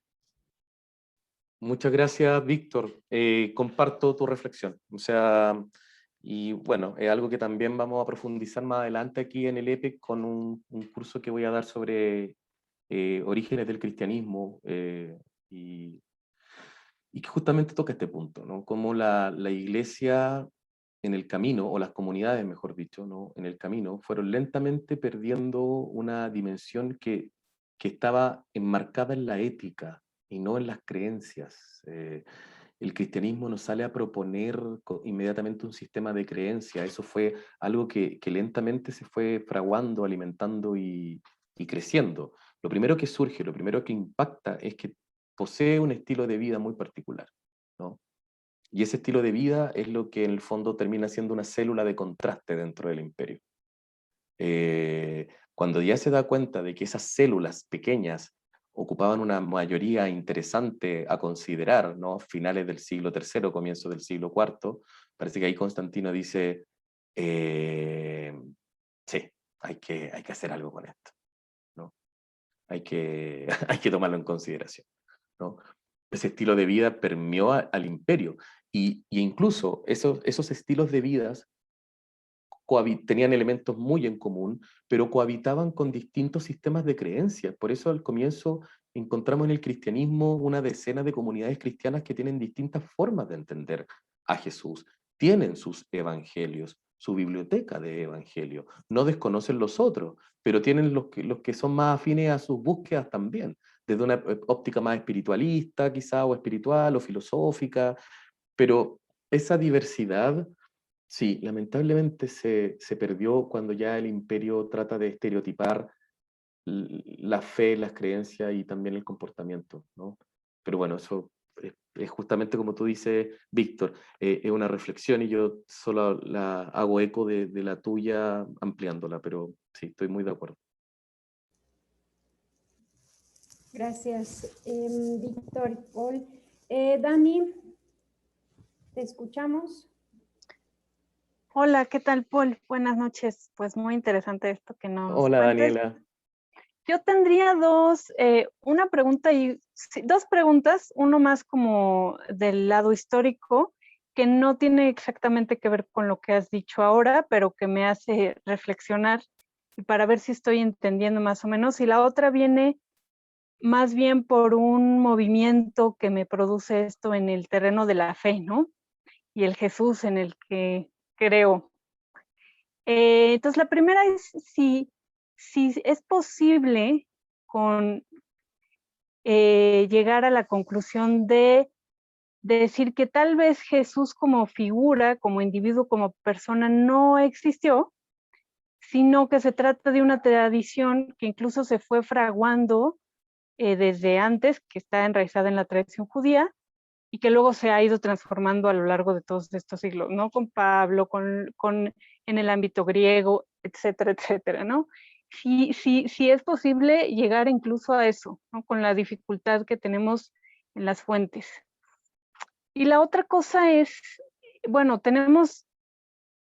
Muchas gracias, Víctor. Comparto tu reflexión. O sea, y bueno, es algo que también vamos a profundizar más adelante aquí en el EPEC con un curso que voy a dar sobre orígenes del cristianismo, y que justamente toca este punto, ¿no? Cómo la iglesia en el camino, o las comunidades, mejor dicho, ¿no? En el camino, fueron lentamente perdiendo una dimensión que estaba enmarcada en la ética y no en las creencias. El cristianismo nos sale a proponer inmediatamente un sistema de creencias. Eso fue algo que lentamente se fue fraguando, alimentando y creciendo. Lo primero que surge, lo primero que impacta es que posee un estilo de vida muy particular, ¿no? Y ese estilo de vida es lo que en el fondo termina siendo una célula de contraste dentro del imperio. Cuando ya se da cuenta de que esas células pequeñas ocupaban una mayoría interesante a considerar, ¿no? Finales del siglo III, comienzo del siglo IV, parece que ahí Constantino dice, sí, hay que hacer algo con esto, ¿no? Hay que tomarlo en consideración, ¿no? Ese estilo de vida permeó al imperio, y incluso esos estilos de vida tenían elementos muy en común, pero cohabitaban con distintos sistemas de creencias. Por eso al comienzo encontramos en el cristianismo una decena de comunidades cristianas que tienen distintas formas de entender a Jesús, tienen sus evangelios, su biblioteca de evangelios, no desconocen los otros, pero tienen los que son más afines a sus búsquedas también, desde una óptica más espiritualista quizá, o espiritual o filosófica, Pero esa diversidad, sí, lamentablemente se perdió cuando ya el imperio trata de estereotipar la fe, las creencias y también el comportamiento, ¿no? Pero bueno, eso es justamente como tú dices, Víctor, es una reflexión y yo solo la hago eco de la tuya ampliándola, pero sí, estoy muy de acuerdo. Gracias, Víctor y Paul. Dani, te escuchamos. Hola, ¿qué tal, Paul? Buenas noches. Pues muy interesante esto que nos Hola, cuentes. Daniela. Yo tendría una pregunta y dos preguntas, uno más como del lado histórico, que no tiene exactamente que ver con lo que has dicho ahora, pero que me hace reflexionar y para ver si estoy entendiendo más o menos. Y la otra viene más bien por un movimiento que me produce esto en el terreno de la fe, ¿no? Y el Jesús en el que creo. Entonces, la primera es si es posible llegar a la conclusión de decir que tal vez Jesús como figura, como individuo, como persona, no existió, sino que se trata de una tradición que incluso se fue fraguando desde antes, que está enraizada en la tradición judía, y que luego se ha ido transformando a lo largo de todos estos siglos, ¿no? Con Pablo, en el ámbito griego, etcétera, etcétera, ¿no? Sí es posible llegar incluso a eso, ¿no? Con la dificultad que tenemos en las fuentes. Y la otra cosa es, bueno, tenemos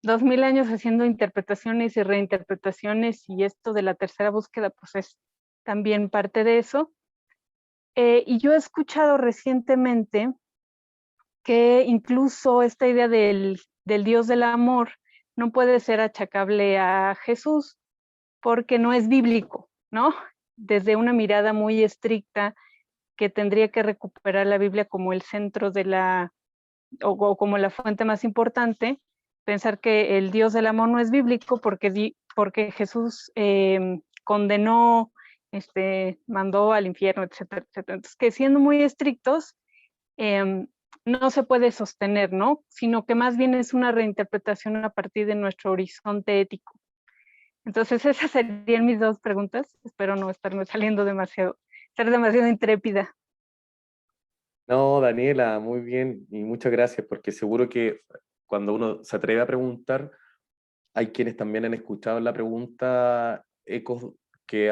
2000 años haciendo interpretaciones y reinterpretaciones, y esto de la tercera búsqueda, pues es también parte de eso. Y yo he escuchado recientemente que incluso esta idea del Dios del amor no puede ser achacable a Jesús porque no es bíblico, ¿no? Desde una mirada muy estricta que tendría que recuperar la Biblia como el centro o como la fuente más importante, pensar que el Dios del amor no es bíblico porque Jesús condenó, mandó al infierno, etcétera, etcétera. Entonces, que siendo muy estrictos, no se puede sostener, ¿no? Sino que más bien es una reinterpretación a partir de nuestro horizonte ético. Entonces, esas serían mis dos preguntas. Espero no estarme saliendo ser demasiado intrépida. No, Daniela, muy bien y muchas gracias, porque seguro que cuando uno se atreve a preguntar, hay quienes también han escuchado la pregunta ecos que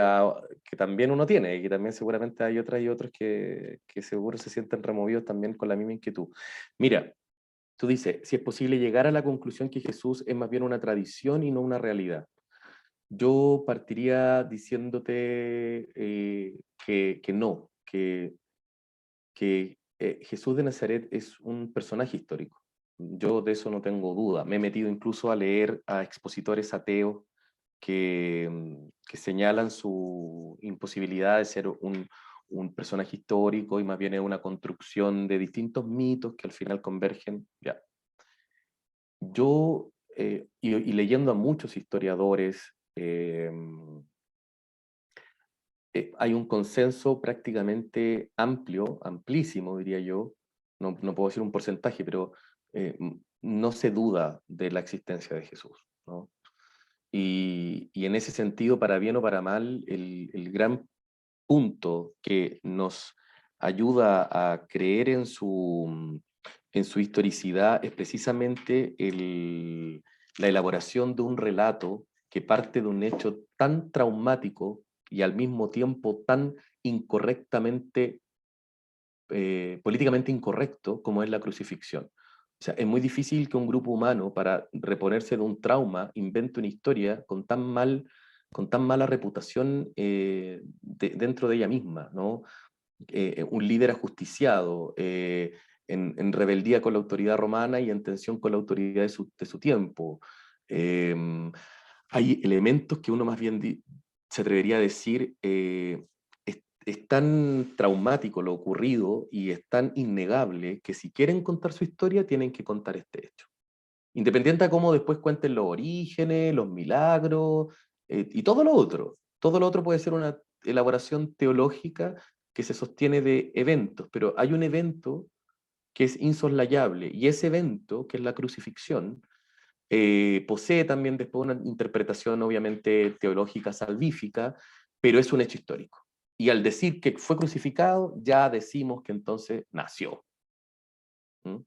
también uno tiene, y que también seguramente hay otras y otros que seguro se sienten removidos también con la misma inquietud. Mira, tú dices, si es posible llegar a la conclusión que Jesús es más bien una tradición y no una realidad. Yo partiría diciéndote que no, que Jesús de Nazaret es un personaje histórico. Yo de eso no tengo duda. Me he metido incluso a leer a expositores ateos que señalan su imposibilidad de ser un personaje histórico y más bien es una construcción de distintos mitos que al final convergen. Ya. Yo, y leyendo a muchos historiadores, hay un consenso prácticamente amplio, amplísimo diría yo, no puedo decir un porcentaje, pero no se duda de la existencia de Jesús, ¿no? Y en ese sentido, para bien o para mal, el gran punto que nos ayuda a creer en su historicidad es precisamente la elaboración de un relato que parte de un hecho tan traumático y al mismo tiempo tan incorrectamente, políticamente incorrecto como es la crucifixión. O sea, es muy difícil que un grupo humano, para reponerse de un trauma, invente una historia con tan mala reputación dentro de ella misma, ¿no? Un líder ajusticiado, en rebeldía con la autoridad romana y en tensión con la autoridad de su tiempo. Hay elementos que uno más bien se atrevería a decir, es tan traumático lo ocurrido y es tan innegable que si quieren contar su historia tienen que contar este hecho. Independiente de cómo después cuenten los orígenes, los milagros y todo lo otro. Todo lo otro puede ser una elaboración teológica que se sostiene de eventos, pero hay un evento que es insoslayable, y ese evento, que es la crucifixión, posee también después una interpretación obviamente teológica salvífica, pero es un hecho histórico. Y al decir que fue crucificado, ya decimos que entonces nació. ¿Mm?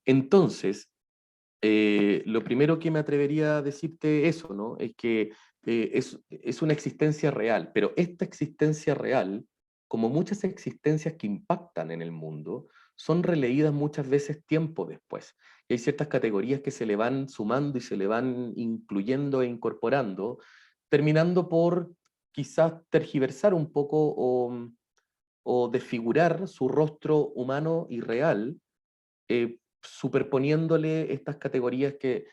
Entonces, lo primero que me atrevería a decirte eso, ¿no? Es que es una existencia real, pero esta existencia real, como muchas existencias que impactan en el mundo, son releídas muchas veces tiempo después. Y hay ciertas categorías que se le van sumando y se le van incluyendo e incorporando, terminando por quizás tergiversar un poco o desfigurar su rostro humano y real, superponiéndole estas categorías que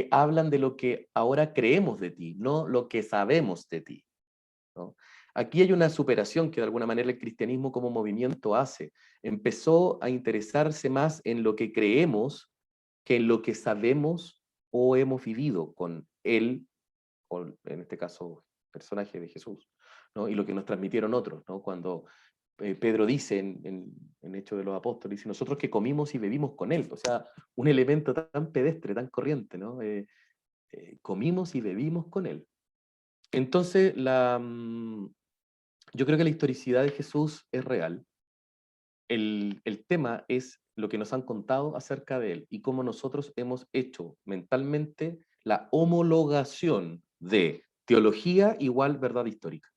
hablan de lo que ahora creemos de ti, no lo que sabemos de ti, ¿no? Aquí hay una superación que de alguna manera el cristianismo como movimiento hace. Empezó a interesarse más en lo que creemos que en lo que sabemos o hemos vivido con él, o en este caso, personaje de Jesús, ¿no? Y lo que nos transmitieron otros, ¿no? Cuando Pedro dice en Hechos de los Apóstoles, dice, nosotros que comimos y bebimos con él, o sea, un elemento tan pedestre, tan corriente, ¿no? Comimos y bebimos con él. Entonces, yo creo que la historicidad de Jesús es real. El tema es lo que nos han contado acerca de él y cómo nosotros hemos hecho mentalmente la homologación de teología igual verdad histórica.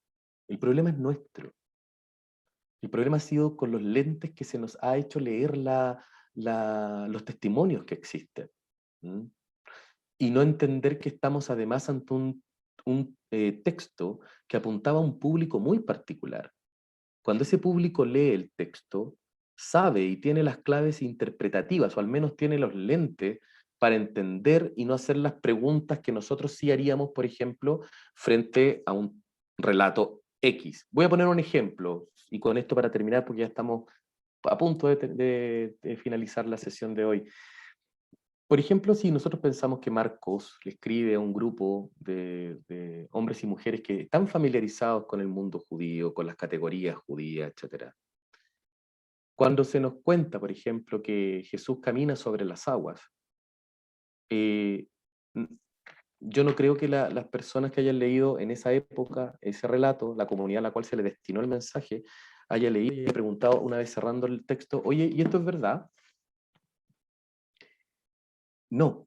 El problema es nuestro. El problema ha sido con los lentes que se nos ha hecho leer los testimonios que existen. ¿Mm? Y no entender que estamos además ante un texto que apuntaba a un público muy particular. Cuando ese público lee el texto, sabe y tiene las claves interpretativas, o al menos tiene los lentes para entender y no hacer las preguntas que nosotros sí haríamos, por ejemplo, frente a un relato X. Voy a poner un ejemplo, y con esto para terminar, porque ya estamos a punto de finalizar la sesión de hoy. Por ejemplo, si nosotros pensamos que Marcos le escribe a un grupo de hombres y mujeres que están familiarizados con el mundo judío, con las categorías judías, etc. Cuando se nos cuenta, por ejemplo, que Jesús camina sobre las aguas, yo no creo que las personas que hayan leído en esa época ese relato, la comunidad a la cual se le destinó el mensaje, haya leído y haya preguntado una vez cerrando el texto, oye, ¿y esto es verdad? No.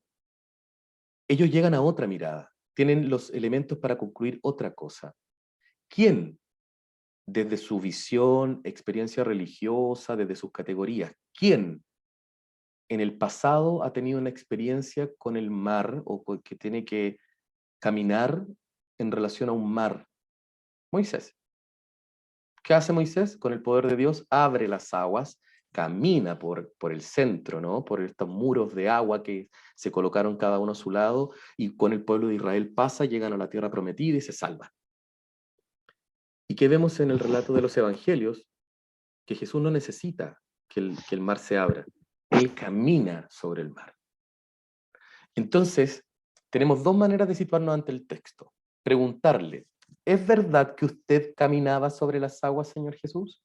Ellos llegan a otra mirada, tienen los elementos para concluir otra cosa. ¿Quién, desde su visión, experiencia religiosa, desde sus categorías, quién en el pasado ha tenido una experiencia con el mar o que tiene que caminar en relación a un mar? Moisés. ¿Qué hace Moisés? Con el poder de Dios abre las aguas, camina por el centro, ¿no? Por estos muros de agua que se colocaron cada uno a su lado, y con el pueblo de Israel pasa, llegan a la tierra prometida y se salvan. ¿Y qué vemos en el relato de los evangelios? Que Jesús no necesita que el mar se abra. Él camina sobre el mar. Entonces, tenemos dos maneras de situarnos ante el texto. Preguntarle, ¿es verdad que usted caminaba sobre las aguas, Señor Jesús?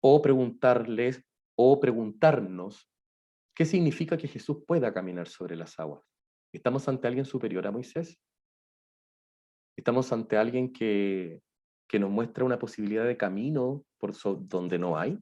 O preguntarles, o preguntarnos, ¿qué significa que Jesús pueda caminar sobre las aguas? ¿Estamos ante alguien superior a Moisés? ¿Estamos ante alguien que nos muestra una posibilidad de camino por donde no hay?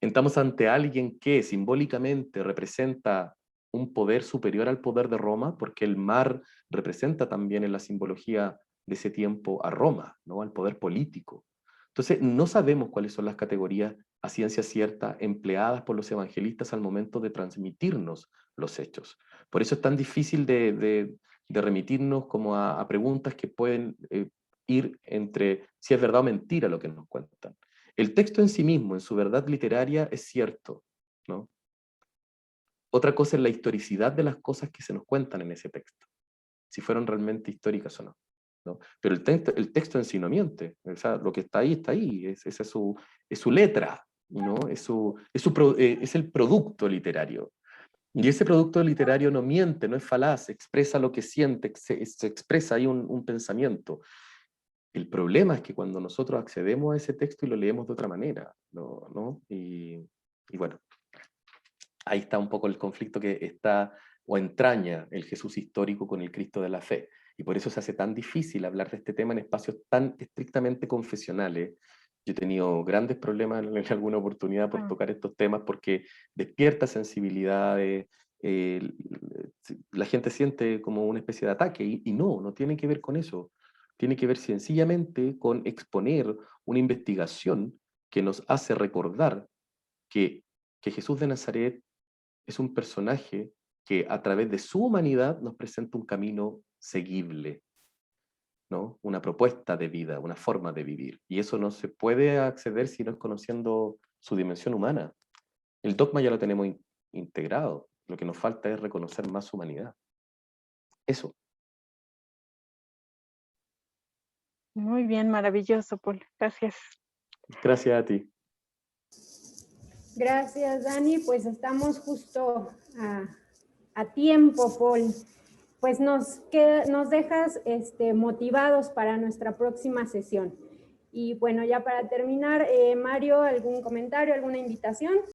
¿Estamos ante alguien que simbólicamente representa un poder superior al poder de Roma? Porque el mar representa también en la simbología de ese tiempo a Roma, ¿no? Al poder político. Entonces, no sabemos cuáles son las categorías a ciencia cierta empleadas por los evangelistas al momento de transmitirnos los hechos. Por eso es tan difícil de remitirnos como a preguntas que pueden ir entre si es verdad o mentira lo que nos cuentan. El texto en sí mismo, en su verdad literaria, es cierto, ¿no? Otra cosa es la historicidad de las cosas que se nos cuentan en ese texto, si fueron realmente históricas o no, ¿no? Pero el texto en sí no miente, o sea, lo que está ahí, esa es su letra, ¿no? Es el producto literario. Y ese producto literario no miente, no es falaz, expresa lo que siente, se expresa ahí un pensamiento. El problema es que cuando nosotros accedemos a ese texto y lo leemos de otra manera, ¿no? Y bueno, ahí está un poco el conflicto que está o entraña el Jesús histórico con el Cristo de la fe. Y por eso se hace tan difícil hablar de este tema en espacios tan estrictamente confesionales. Yo he tenido grandes problemas en alguna oportunidad por tocar estos temas porque despierta sensibilidades, la gente siente como una especie de ataque y no tiene que ver con eso. Tiene que ver sencillamente con exponer una investigación que nos hace recordar que Jesús de Nazaret es un personaje que a través de su humanidad nos presenta un camino seguible, ¿no? Una propuesta de vida, una forma de vivir. Y eso no se puede acceder si no es conociendo su dimensión humana. El dogma ya lo tenemos integrado. Lo que nos falta es reconocer más su humanidad. Eso. Muy bien, maravilloso, Paul. Gracias. Gracias a ti. Gracias, Dani. Pues estamos justo a tiempo, Paul. Pues nos dejas motivados para nuestra próxima sesión. Y bueno, ya para terminar, Mario, ¿algún comentario, alguna invitación?